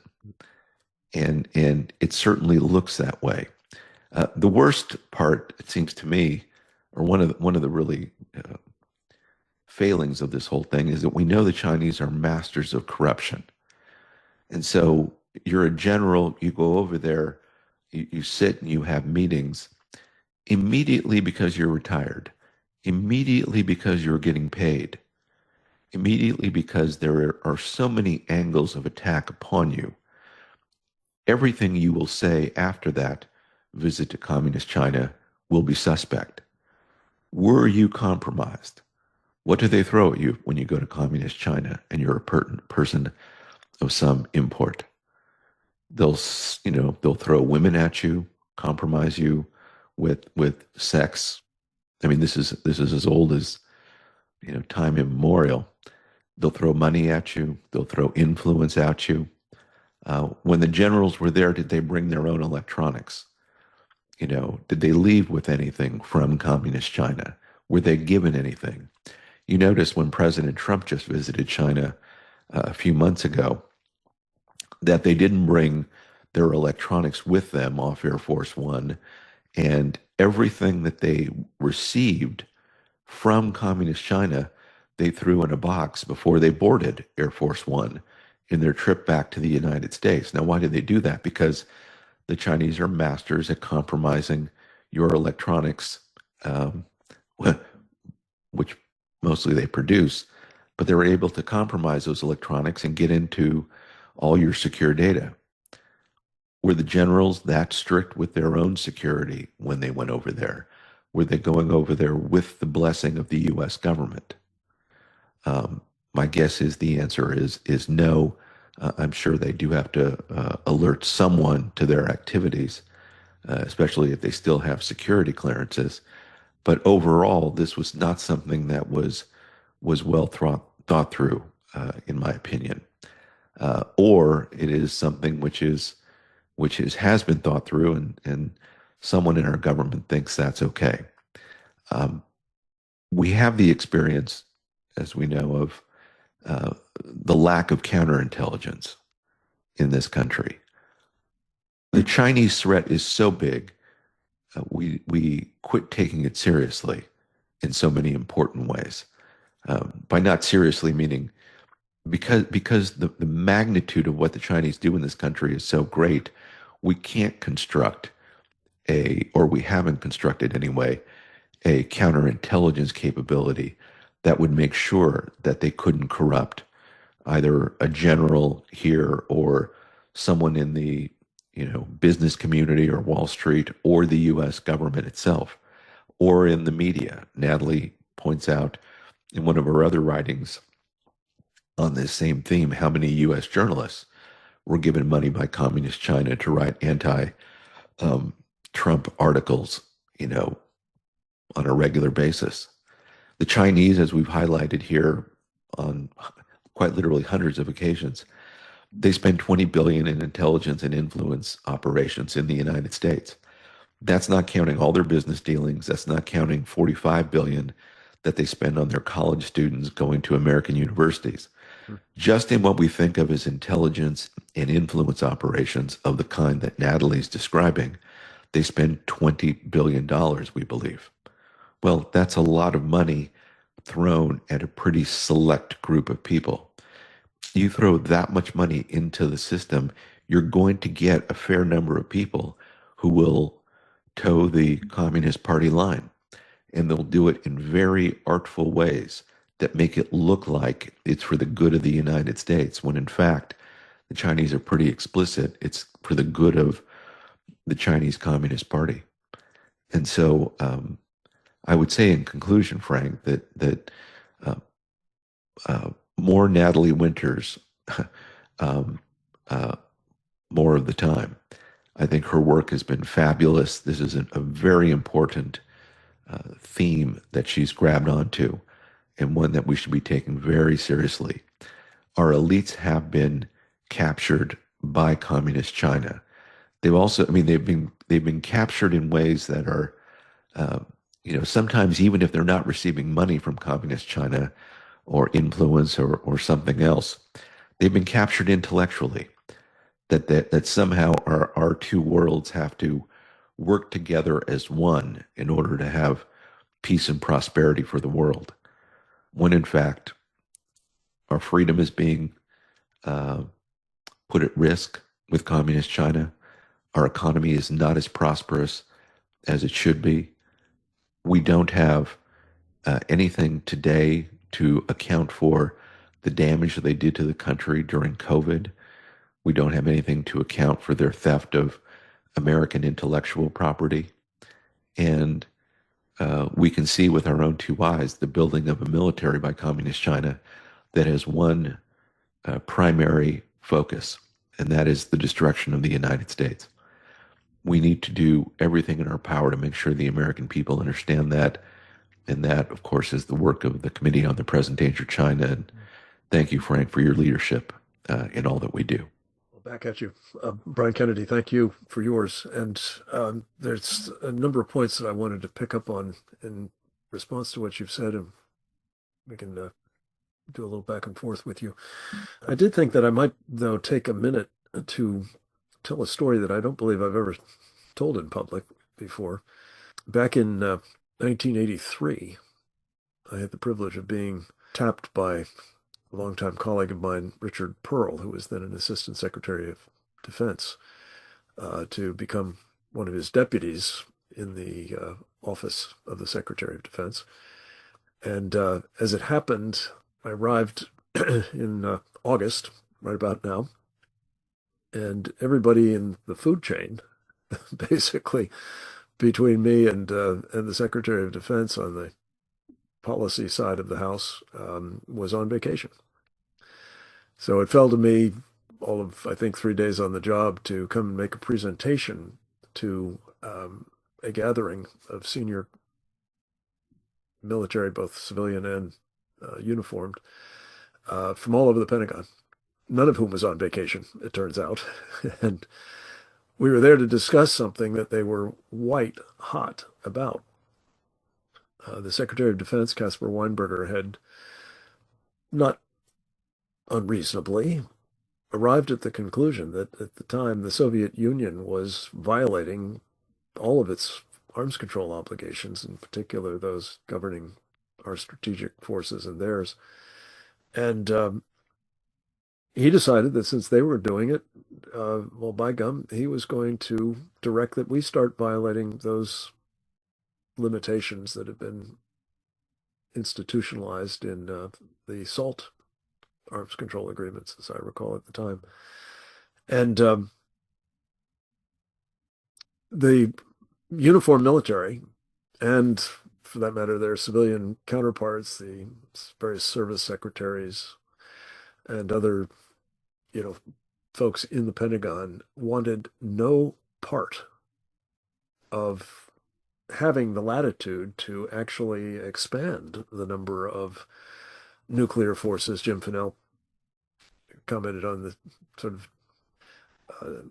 And it certainly looks that way. The worst part, it seems to me, or one of the really failings of this whole thing, is that we know the Chinese are masters of corruption. And so you're a general, you go over there, you sit and you have meetings immediately because you're retired, immediately because you're getting paid, immediately because there are so many angles of attack upon you. Everything you will say after that visit to communist China will be suspect. Were you compromised? What do they throw at you when you go to communist China and you're a person of some import? They'll throw women at you, compromise you with sex. I mean, this is as old as time immemorial. They'll throw money at you. They'll throw influence at you. When the generals were there, did they bring their own electronics? Did they leave with anything from communist China? Were they given anything? You notice when President Trump just visited China a few months ago that they didn't bring their electronics with them off Air Force One, and everything that they received from communist China, they threw in a box before they boarded Air Force One in their trip back to the United States. Now, why did they do that? Because the Chinese are masters at compromising your electronics, which mostly they produce, but they were able to compromise those electronics and get into all your secure data. Were the generals that strict with their own security when they went over there? Were they going over there with the blessing of the U.S. government? My guess is the answer is no. I'm sure they do have to alert someone to their activities, especially if they still have security clearances. But overall, this was not something that was well thought through, in my opinion. Or it is something which has been thought through, and someone in our government thinks that's okay. We have the experience, as we know, of the lack of counterintelligence in this country. The Chinese threat is so big, we quit taking it seriously in so many important ways. By not seriously meaning because the magnitude of what the Chinese do in this country is so great, we can't construct or we haven't constructed anyway, a counterintelligence capability that would make sure that they couldn't corrupt either a general here or someone in the business community or Wall Street or the U.S. government itself or in the media. Natalie points out in one of her other writings on this same theme how many U.S. journalists were given money by communist China to write Trump articles, on a regular basis. The Chinese, as we've highlighted here on quite literally hundreds of occasions, they spend $20 billion in intelligence and influence operations in the United States. That's not counting all their business dealings. That's not counting $45 billion that they spend on their college students going to American universities. Hmm. Just in what we think of as intelligence and influence operations of the kind that Natalie's describing, they spend $20 billion, we believe. Well, that's a lot of money thrown at a pretty select group of people. You throw that much money into the system, you're going to get a fair number of people who will toe the Communist Party line. And they'll do it in very artful ways that make it look like it's for the good of the United States, when in fact, the Chinese are pretty explicit. It's for the good of the Chinese Communist Party. And so I would say in conclusion, Frank, that uh, more Natalie Winters um, uh, more of the time. I think her work has been fabulous. This is a very important theme that she's grabbed onto, and one that we should be taking very seriously. Our elites have been captured by communist China. They've also, I mean, they've been captured in ways that are, uh, sometimes even if they're not receiving money from communist China or influence or something else, they've been captured intellectually. That somehow our two worlds have to work together as one in order to have peace and prosperity for the world. When in fact, our freedom is being uh, put at risk with communist China. Our economy is not as prosperous as it should be. We don't have anything today to account for the damage that they did to the country during COVID. We don't have anything to account for their theft of American intellectual property. And we can see with our own two eyes the building of a military by Communist China that has one primary focus, and that is the destruction of the United States. We need to do everything in our power to make sure the American people understand that. And that, of course, is the work of the Committee on the Present Danger of China. And thank you, Frank, for your leadership in all that we do. Well, back at you. Brian Kennedy, thank you for yours. And there's a number of points that I wanted to pick up on in response to what you've said, and we can do a little back and forth with you. I did think that I might, though, take a minute to tell a story that I don't believe I've ever told in public before. Back in 1983, I had the privilege of being tapped by a longtime colleague of mine, Richard Pearl, who was then an Assistant Secretary of Defense, to become one of his deputies in the office of the Secretary of Defense. And as it happened, I arrived in August, right about now, and everybody in the food chain, basically, between me and the Secretary of Defense on the policy side of the house, was on vacation. So it fell to me, all of, I think, 3 days on the job, to come and make a presentation to a gathering of senior military, both civilian and uniformed, from all over the Pentagon, none of whom was on vacation, it turns out. And we were there to discuss something that they were white hot about. The Secretary of Defense, Caspar Weinberger, had not unreasonably arrived at the conclusion that at the time the Soviet Union was violating all of its arms control obligations, in particular those governing our strategic forces and theirs. And he decided that since they were doing it, well, by gum, he was going to direct that we start violating those limitations that have been institutionalized in the SALT arms control agreements, as I recall at the time. And the uniformed military, and for that matter, their civilian counterparts, the various service secretaries and other, folks in the Pentagon, wanted no part of having the latitude to actually expand the number of nuclear forces. Jim Finnell commented on the sort of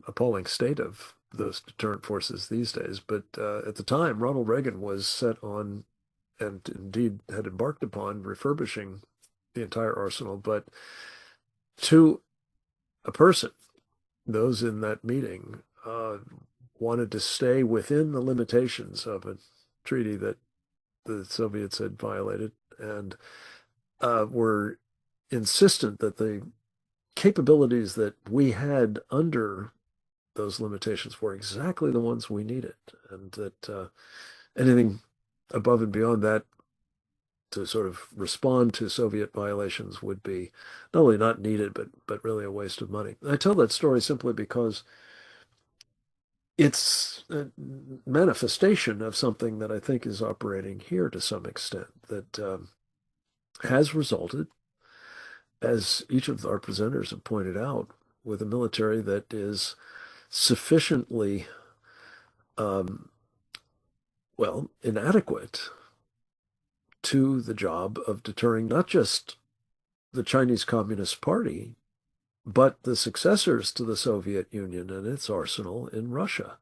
appalling state of those deterrent forces these days. But at the time, Ronald Reagan was set on and indeed had embarked upon refurbishing the entire arsenal. But to a person, those in that meeting wanted to stay within the limitations of a treaty that the Soviets had violated, and were insistent that the capabilities that we had under those limitations were exactly the ones we needed, and that anything above and beyond that to sort of respond to Soviet violations would be not only not needed, but really a waste of money. I tell that story simply because it's a manifestation of something that I think is operating here to some extent, that has resulted, as each of our presenters have pointed out, with a military that is sufficiently, well, inadequate to the job of deterring not just the Chinese Communist Party, but the successors to the Soviet Union and its arsenal in Russia,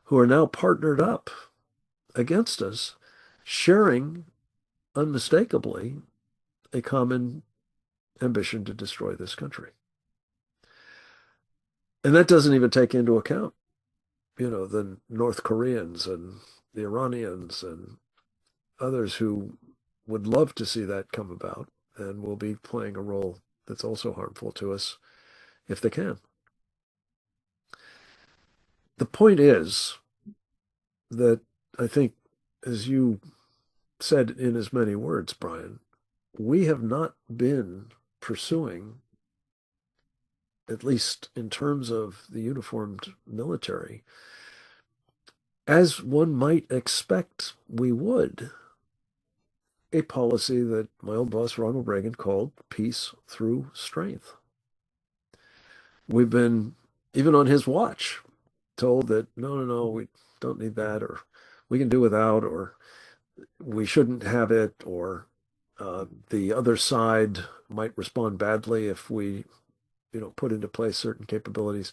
who are now partnered up against us, sharing unmistakably a common ambition to destroy this country. And that doesn't even take into account, the North Koreans and the Iranians and others who would love to see that come about and will be playing a role that's also harmful to us if they can. The point is that I think, as you said in as many words, Brian, we have not been pursuing, at least in terms of the uniformed military, as one might expect we would, a policy that my old boss Ronald Reagan called peace through strength. We've been, even on his watch, told that no, we don't need that, or we can do without, or we shouldn't have it, or the other side might respond badly if we, put into place certain capabilities.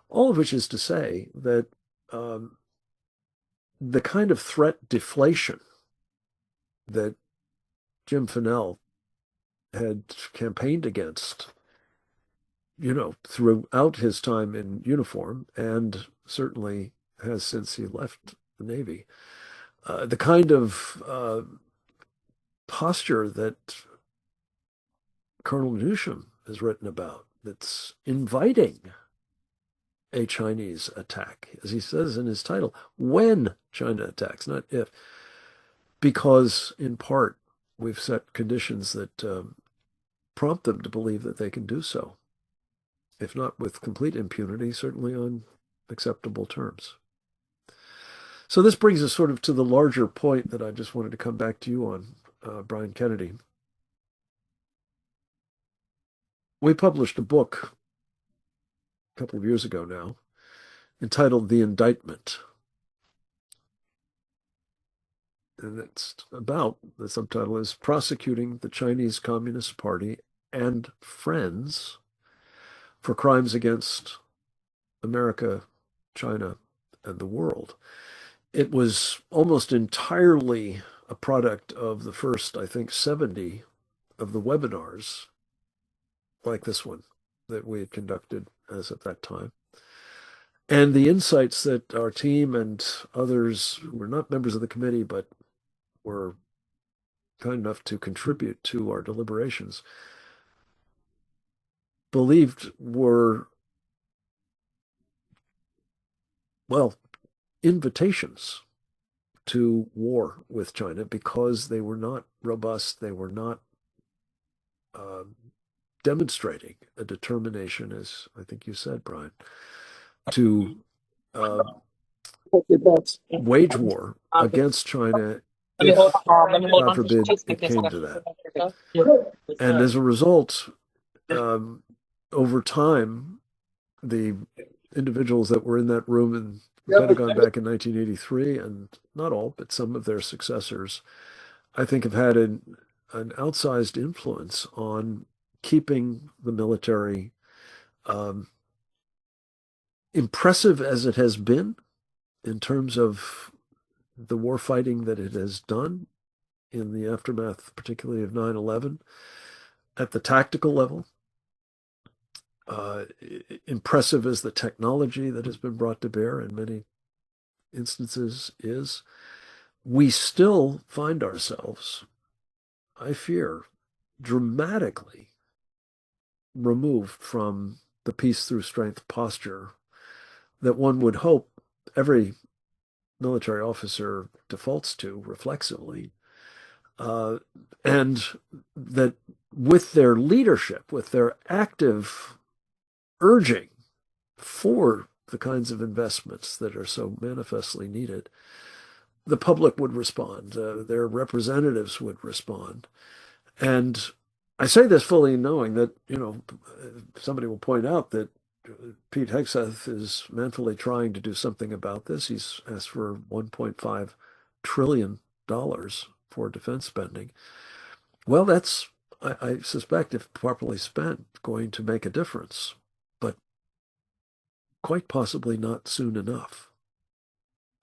All of which is to say that the kind of threat deflation that Jim Finnell had campaigned against, throughout his time in uniform, and certainly has since he left the Navy, the kind of posture that Colonel Newsham has written about, that's inviting a Chinese attack, as he says in his title, when China attacks, not if, because in part we've set conditions that prompt them to believe that they can do so, if not with complete impunity, certainly on acceptable terms. So this brings us sort of to the larger point that I just wanted to come back to you on, Brian Kennedy. We published a book a couple of years ago now entitled The Indictment. And it's about, the subtitle is Prosecuting the Chinese Communist Party and Friends for Crimes Against America, China, and the World. It was almost entirely a product of the first, I think, 70 of the webinars like this one that we had conducted as at that time. And the insights that our team and others who were not members of the committee, but were kind enough to contribute to our deliberations, believed were, well, invitations to war with China, because they were not robust, they were not demonstrating a determination, as I think you said, Brian, to wage war against China if, God forbid, it came to that. And as a result, over time, the individuals that were in that room in the Pentagon back in 1983, and not all, but some of their successors, I think have had an outsized influence on keeping the military impressive as it has been in terms of the war fighting that it has done, in the aftermath, particularly of 9/11. At the tactical level, uh, impressive as the technology that has been brought to bear in many instances is, we still find ourselves, I fear, dramatically removed from the peace through strength posture that one would hope every military officer defaults to reflexively. Uh, and that with their leadership, with their active urging for the kinds of investments that are so manifestly needed, the public would respond, their representatives would respond. And I say this fully knowing that, somebody will point out that Pete Hegseth is manfully trying to do something about this. He's asked for $1.5 trillion for defense spending. Well, that's, I suspect, if properly spent, going to make a difference, but quite possibly not soon enough,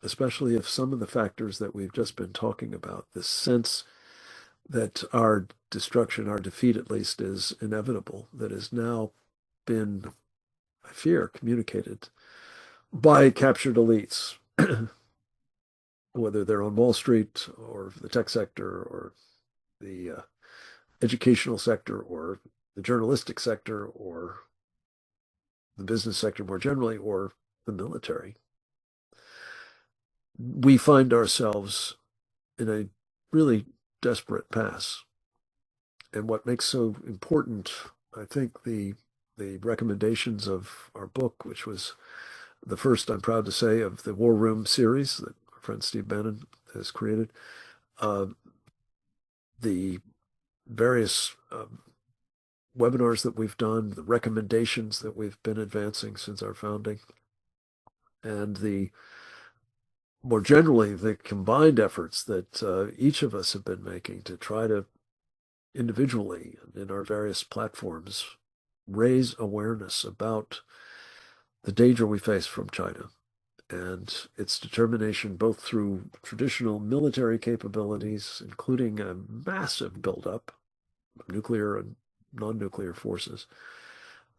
especially if some of the factors that we've just been talking about, this sense that our destruction, our defeat at least, is inevitable, that has now been, I fear, communicated by captured elites, whether they're on Wall Street or the tech sector or the educational sector or the journalistic sector or the business sector more generally or the military. We find ourselves in a really desperate pass. And what makes so important, I think, the recommendations of our book, which was the first, I'm proud to say, of the War Room series that our friend Steve Bannon has created, the various webinars that we've done, the recommendations that we've been advancing since our founding, and the more generally the combined efforts that each of us have been making to try to individually in our various platforms raise awareness about the danger we face from China and its determination, both through traditional military capabilities, including a massive buildup of nuclear and non-nuclear forces,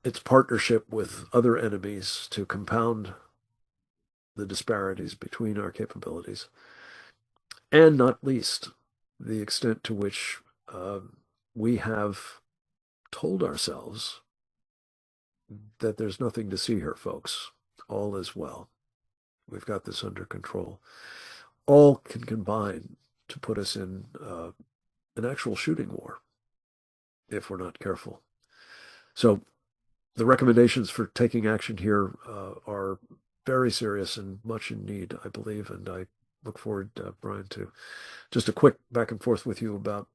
its partnership with other enemies to compound the disparities between our capabilities, and not least, the extent to which we have told ourselves that there's nothing to see here, folks. All is well. We've got this under control. All can combine to put us in an actual shooting war if we're not careful. So the recommendations for taking action here are very serious and much in need, I believe, and I look forward, Brian, to just a quick back and forth with you about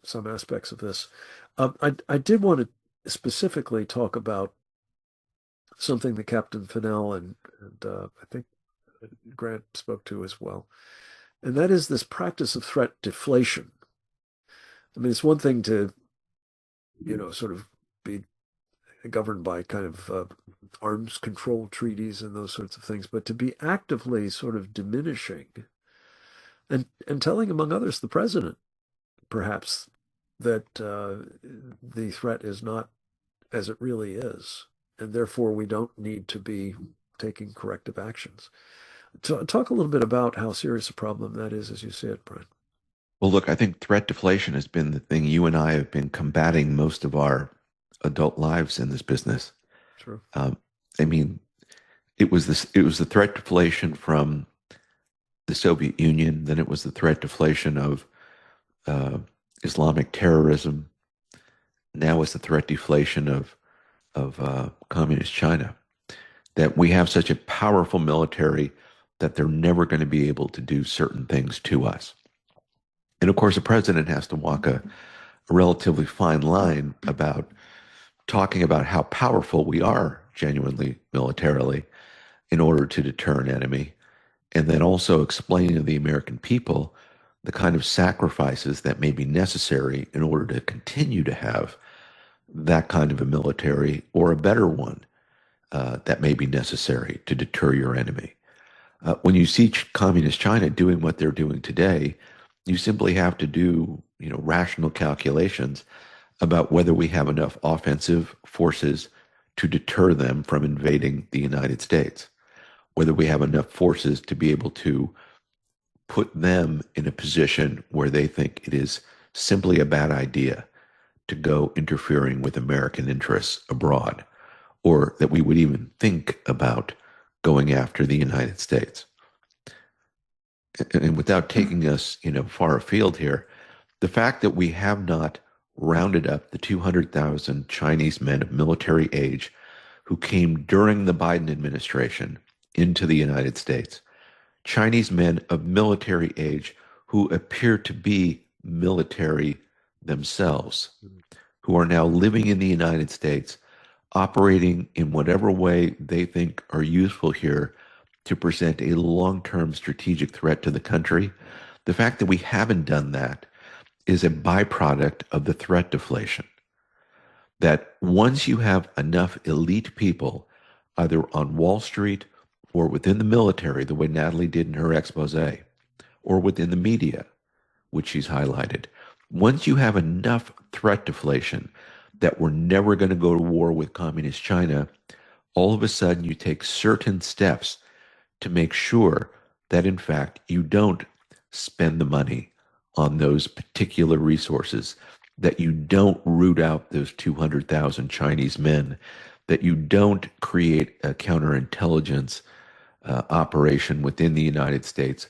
some aspects of this. I did want to specifically talk about something that Captain Fennell and I think Grant spoke to as well, and that is this practice of threat deflation. I mean, it's one thing to, sort of be governed by kind of arms control treaties and those sorts of things, but to be actively sort of diminishing and telling, among others, the president, perhaps, that the threat is not as it really is, and therefore we don't need to be taking corrective actions. Talk a little bit about how serious a problem that is, as you see it, Brian. Well, look, I think threat deflation has been the thing you and I have been combating most of our adult lives in this business. Sure. I mean, it was the threat deflation from the Soviet Union, then it was the threat deflation of Islamic terrorism. Now it's the threat deflation of communist China. That we have such a powerful military that they're never going to be able to do certain things to us. And of course, the president has to walk a relatively fine line about talking about how powerful we are genuinely militarily in order to deter an enemy, and then also explaining to the American people the kind of sacrifices that may be necessary in order to continue to have that kind of a military or a better one that may be necessary to deter your enemy. When you see communist China doing what they're doing today, You simply have to do, rational calculations about whether we have enough offensive forces to deter them from invading the United States, whether we have enough forces to be able to put them in a position where they think it is simply a bad idea to go interfering with American interests abroad, or that we would even think about going after the United States. And without taking us, far afield here, the fact that we have not rounded up the 200,000 Chinese men of military age who came during the Biden administration into the United States, Chinese men of military age who appear to be military themselves, who are now living in the United States, operating in whatever way they think are useful here to present a long-term strategic threat to the country. The fact that we haven't done that is a byproduct of the threat deflation. That once you have enough elite people, either on Wall Street or within the military, the way Natalie did in her expose, or within the media, which she's highlighted, once you have enough threat deflation that we're never going to go to war with communist China, all of a sudden you take certain steps to make sure that, in fact, you don't spend the money on those particular resources, that you don't root out those 200,000 Chinese men, that you don't create a counterintelligence operation within the United States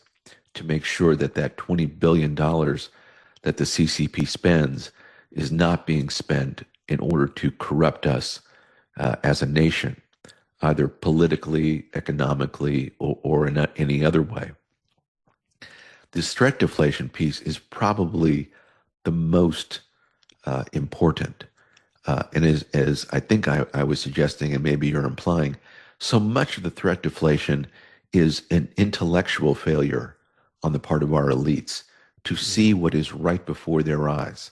to make sure that that $20 billion that the CCP spends is not being spent in order to corrupt us as a nation, either politically, economically, or in any other way. This threat deflation piece is probably the most important. And as I think I was suggesting, and maybe you're implying, so much of the threat deflation is an intellectual failure on the part of our elites to see what is right before their eyes,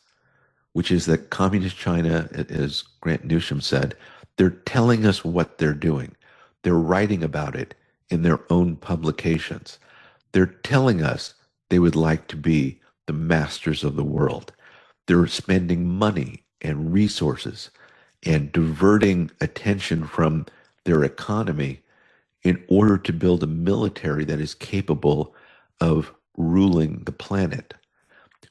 which is that communist China, as Grant Newsham said, they're telling us what they're doing. They're writing about it in their own publications. They're telling us they would like to be the masters of the world. They're spending money and resources and diverting attention from their economy in order to build a military that is capable of ruling the planet.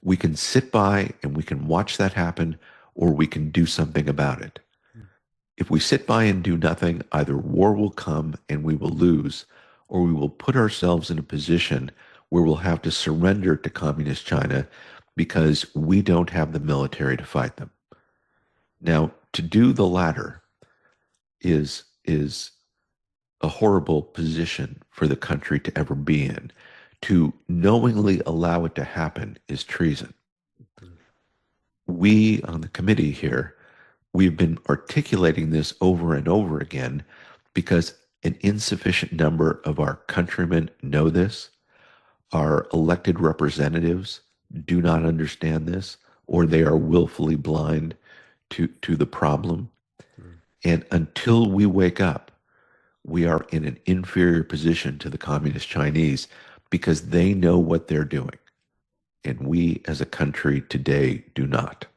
We can sit by and we can watch that happen, or we can do something about it. If we sit by and do nothing, either war will come and we will lose, or we will put ourselves in a position where we'll have to surrender to communist China because we don't have the military to fight them. Now, to do the latter is a horrible position for the country to ever be in. To knowingly allow it to happen is treason. We on the committee here, we've been articulating this over and over again because an insufficient number of our countrymen know this. Our elected representatives do not understand this, or they are willfully blind to the problem. And until we wake up, we are in an inferior position to the communist Chinese because they know what they're doing. And we as a country today do not.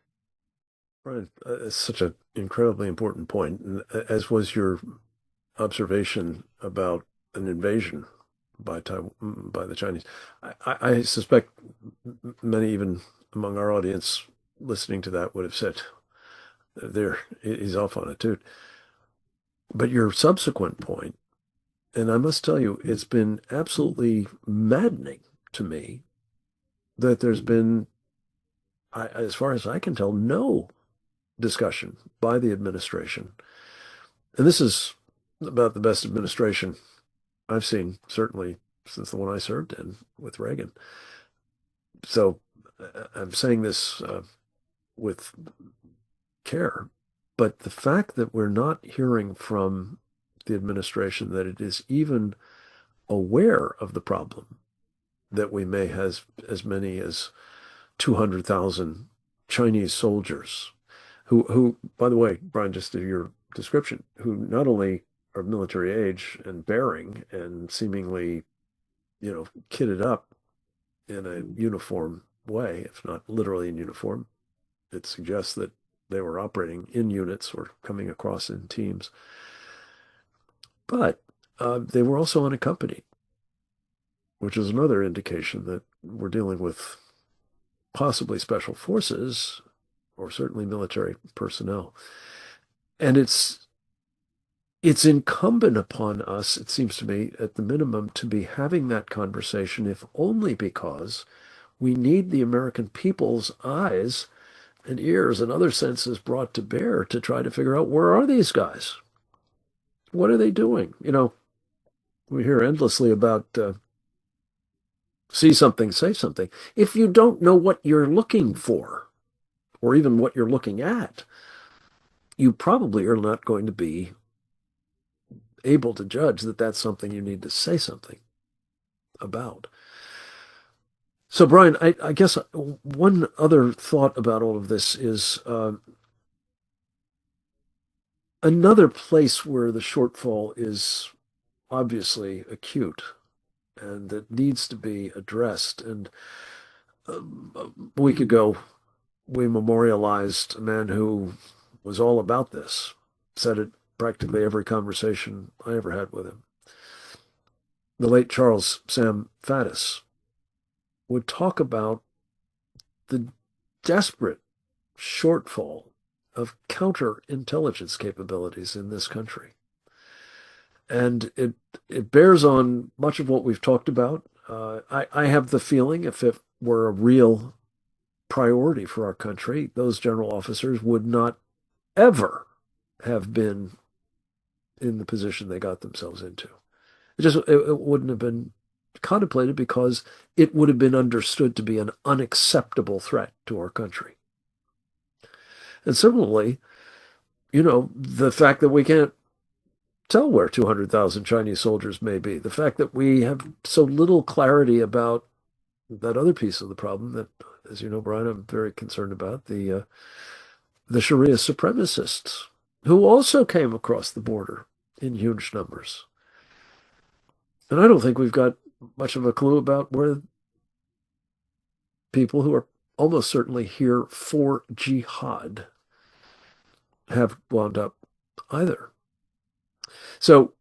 Right. It's such an incredibly important point, and as was your observation about an invasion by Taiwan, by the Chinese. I suspect many, even among our audience listening to that, would have said, "There, he's off on it too." But your subsequent point, and I must tell you, it's been absolutely maddening to me that there's been, as far as I can tell, no discussion by the administration. And this is about the best administration I've seen, certainly since the one I served in with Reagan. So I'm saying this with care, but the fact that we're not hearing from the administration that it is even aware of the problem, that we may have as many as 200,000 Chinese soldiers who, by the way, Brian, just to your description, who not only are military age and bearing and seemingly, kitted up in a uniform way, if not literally in uniform. It suggests that they were operating in units or coming across in teams. But they were also unaccompanied, which is another indication that we're dealing with possibly special forces or certainly military personnel. And it's incumbent upon us, it seems to me, at the minimum, to be having that conversation, if only because we need the American people's eyes and ears and other senses brought to bear to try to figure out, where are these guys? What are they doing? We hear endlessly about see something, say something. If you don't know what you're looking for, or even what you're looking at, you probably are not going to be able to judge that that's something you need to say something about. So, Brian, I guess one other thought about all of this is another place where the shortfall is obviously acute and that needs to be addressed. And a week ago, we memorialized a man who was all about this, said it practically every conversation I ever had with him. The late Charles Sam Faddis would talk about the desperate shortfall of counterintelligence capabilities in this country. And it bears on much of what we've talked about. I have the feeling if it were a real priority for our country, those general officers would not ever have been in the position they got themselves into. It wouldn't have been contemplated because it would have been understood to be an unacceptable threat to our country. And similarly, the fact that we can't tell where 200,000 Chinese soldiers may be, the fact that we have so little clarity about that other piece of the problem that, as you know, Brian, I'm very concerned about, the Sharia supremacists who also came across the border in huge numbers. And I don't think we've got much of a clue about where people who are almost certainly here for jihad have wound up either. So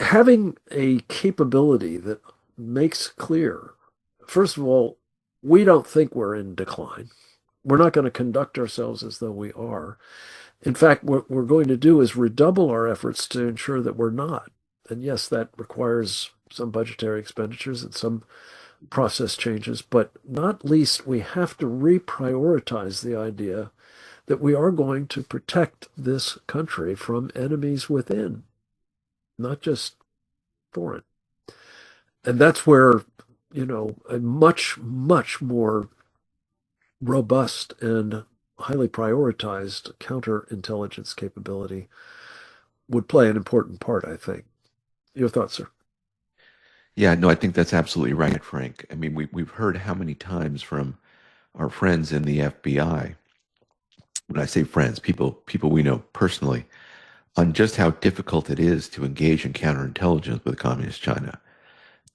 having a capability that makes clear, first of all, we don't think we're in decline. We're not going to conduct ourselves as though we are. In fact, what we're going to do is redouble our efforts to ensure that we're not. And yes, that requires some budgetary expenditures and some process changes, but not least, we have to reprioritize the idea that we are going to protect this country from enemies within, not just foreign. And that's where, a much, much more robust and highly prioritized counterintelligence capability would play an important part, I think. Your thoughts, sir? Yeah, no, I think that's absolutely right, Frank. I mean, we've heard how many times from our friends in the FBI, when I say friends, people we know personally, on just how difficult it is to engage in counterintelligence with communist China.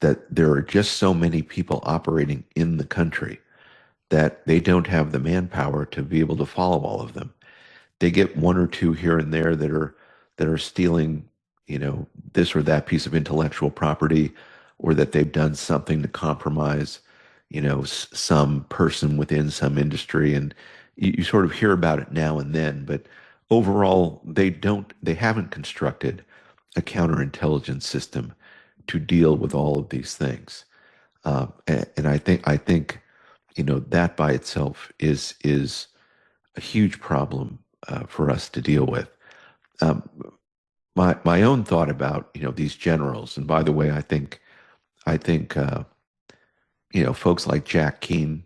That there are just so many people operating in the country that they don't have the manpower to be able to follow all of them. They get one or two here and there that are stealing, this or that piece of intellectual property, or that they've done something to compromise, some person within some industry, and you sort of hear about it now and then. But overall, they haven't constructed a counterintelligence system to deal with all of these things. And I think, that by itself is a huge problem for us to deal with. Um, my own thought about these generals, and by the way, I think folks like Jack Keane,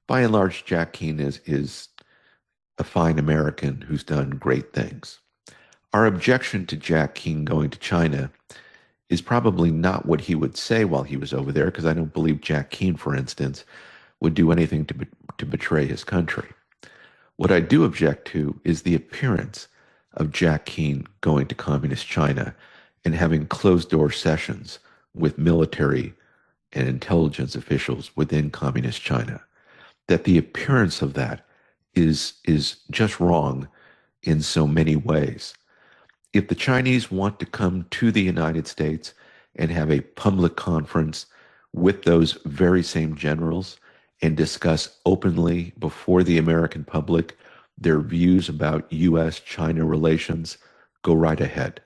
by and large, Jack Keane is a fine American who's done great things. Our objection to Jack Keane going to China is probably not what he would say while he was over there, because I don't believe Jack Keane, for instance, would do anything to betray his country. What I do object to is the appearance of Jack Keane going to communist China and having closed door sessions with military and intelligence officials within communist China. That the appearance of that is just wrong in so many ways. If the Chinese want to come to the United States and have a public conference with those very same generals and discuss openly before the American public their views about U.S.-China relations, go right ahead.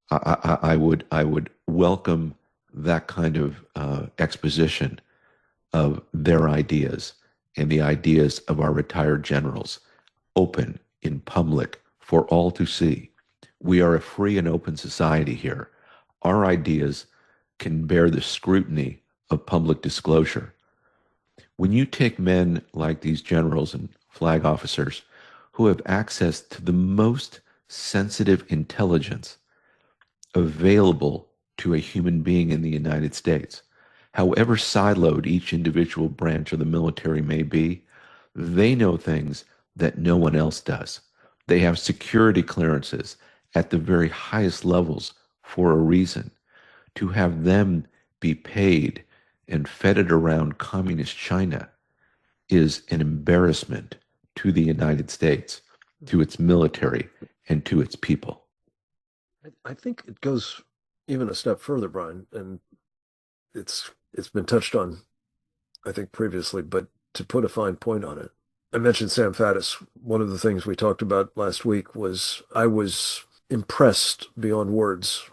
I would welcome that kind of exposition of their ideas and the ideas of our retired generals, open in public for all to see. We are a free and open society here. Our ideas can bear the scrutiny of public disclosure. When you take men like these generals and flag officers who have access to the most sensitive intelligence available to a human being in the United States, however siloed each individual branch of the military may be, they know things that no one else does. They have security clearances at the very highest levels for a reason. To have them be paid and feted around communist China is an embarrassment to the United States, to its military, and to its people. I think it goes even a step further, Brian, and it's been touched on, I think, previously, but to put a fine point on it, I mentioned Sam Faddis. One of the things we talked about last week was I was impressed beyond words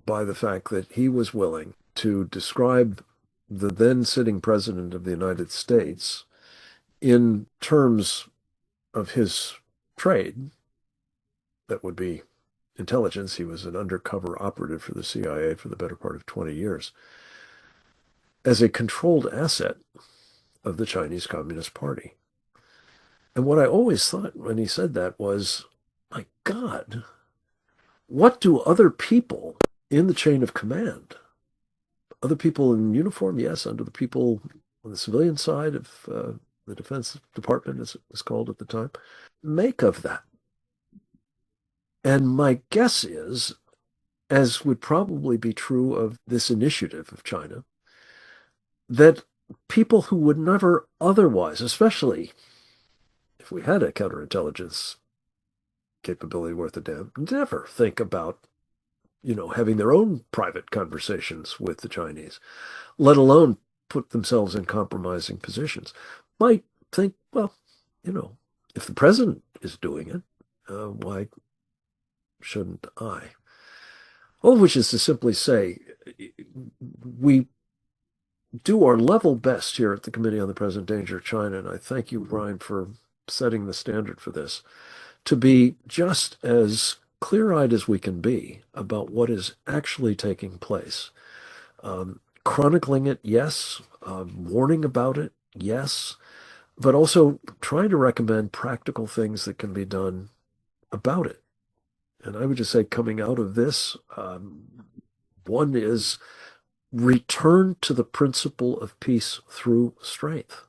by the fact that he was willing to describe the then sitting president of the United States in terms of his trade, that would be intelligence. He was an undercover operative for the CIA for the better part of 20 years, as a controlled asset of the Chinese Communist Party. And what I always thought when he said that was, my God, what do other people in the chain of command, other people in uniform, yes, under the people on the civilian side of the Defense Department, as it was called at the time, make of that? And my guess is, as would probably be true of this initiative of China, that people who would never otherwise, especially if we had a counterintelligence capability worth a damn, never think about, having their own private conversations with the Chinese, let alone put themselves in compromising positions, might think, well, if the president is doing it, why shouldn't I? All of which is to simply say, we do our level best here at the Committee on the Present Danger of China, and I thank you, Brian, for setting the standard for this, to be just as clear-eyed as we can be about what is actually taking place. Chronicling it, yes. Warning about it, yes. But also trying to recommend practical things that can be done about it. And I would just say, coming out of this, one is return to the principle of peace through strength.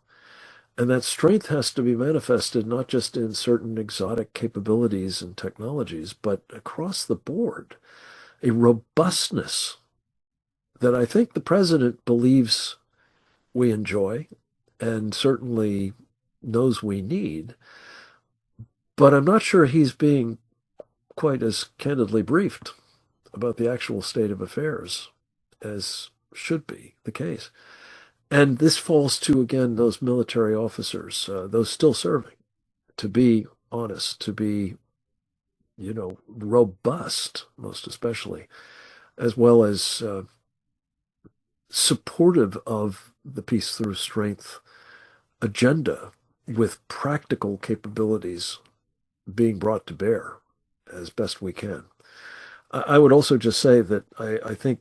And that strength has to be manifested not just in certain exotic capabilities and technologies, but across the board, a robustness that I think the president believes we enjoy and certainly knows we need. But I'm not sure he's being quite as candidly briefed about the actual state of affairs as should be the case. And this falls to, again, those military officers, those still serving, to be honest, to be, robust, most especially, as well as supportive of the peace through strength agenda with practical capabilities being brought to bear as best we can. I would also just say that I think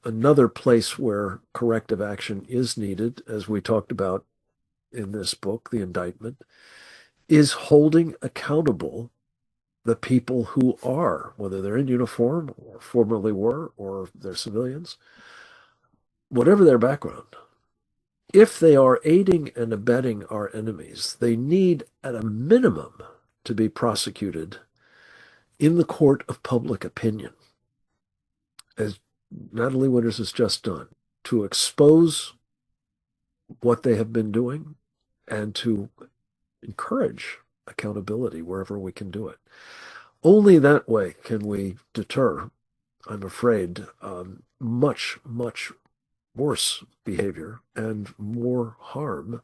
another place where corrective action is needed, as we talked about in this book, The Indictment, is holding accountable the people who are, whether they're in uniform or formerly were, or they're civilians, whatever their background. If they are aiding and abetting our enemies, they need, at a minimum, to be prosecuted in the court of public opinion. As Natalie Winters has just done, to expose what they have been doing and to encourage accountability wherever we can do it. Only that way can we deter, I'm afraid, much, much worse behavior and more harm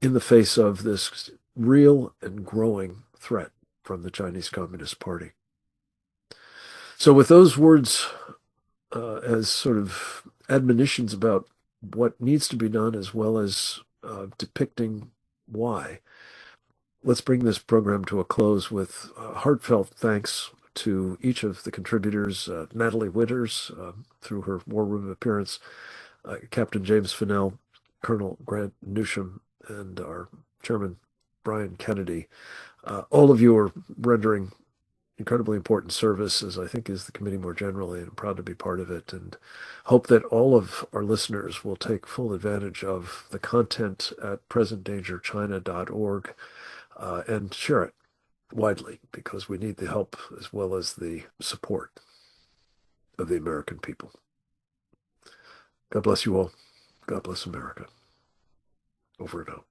in the face of this real and growing threat from the Chinese Communist Party. So, with those words as sort of admonitions about what needs to be done, as well as depicting why, let's bring this program to a close with heartfelt thanks to each of the contributors, Natalie Winters, through her War Room appearance, Captain James Fennell, Colonel Grant Newsham, and our Chairman Brian Kennedy. All of you are rendering incredibly important service, as I think is the committee more generally, and I'm proud to be part of it, and hope that all of our listeners will take full advantage of the content at presentdangerchina.org and share it widely, because we need the help as well as the support of the American people. God bless you all. God bless America. Over and out.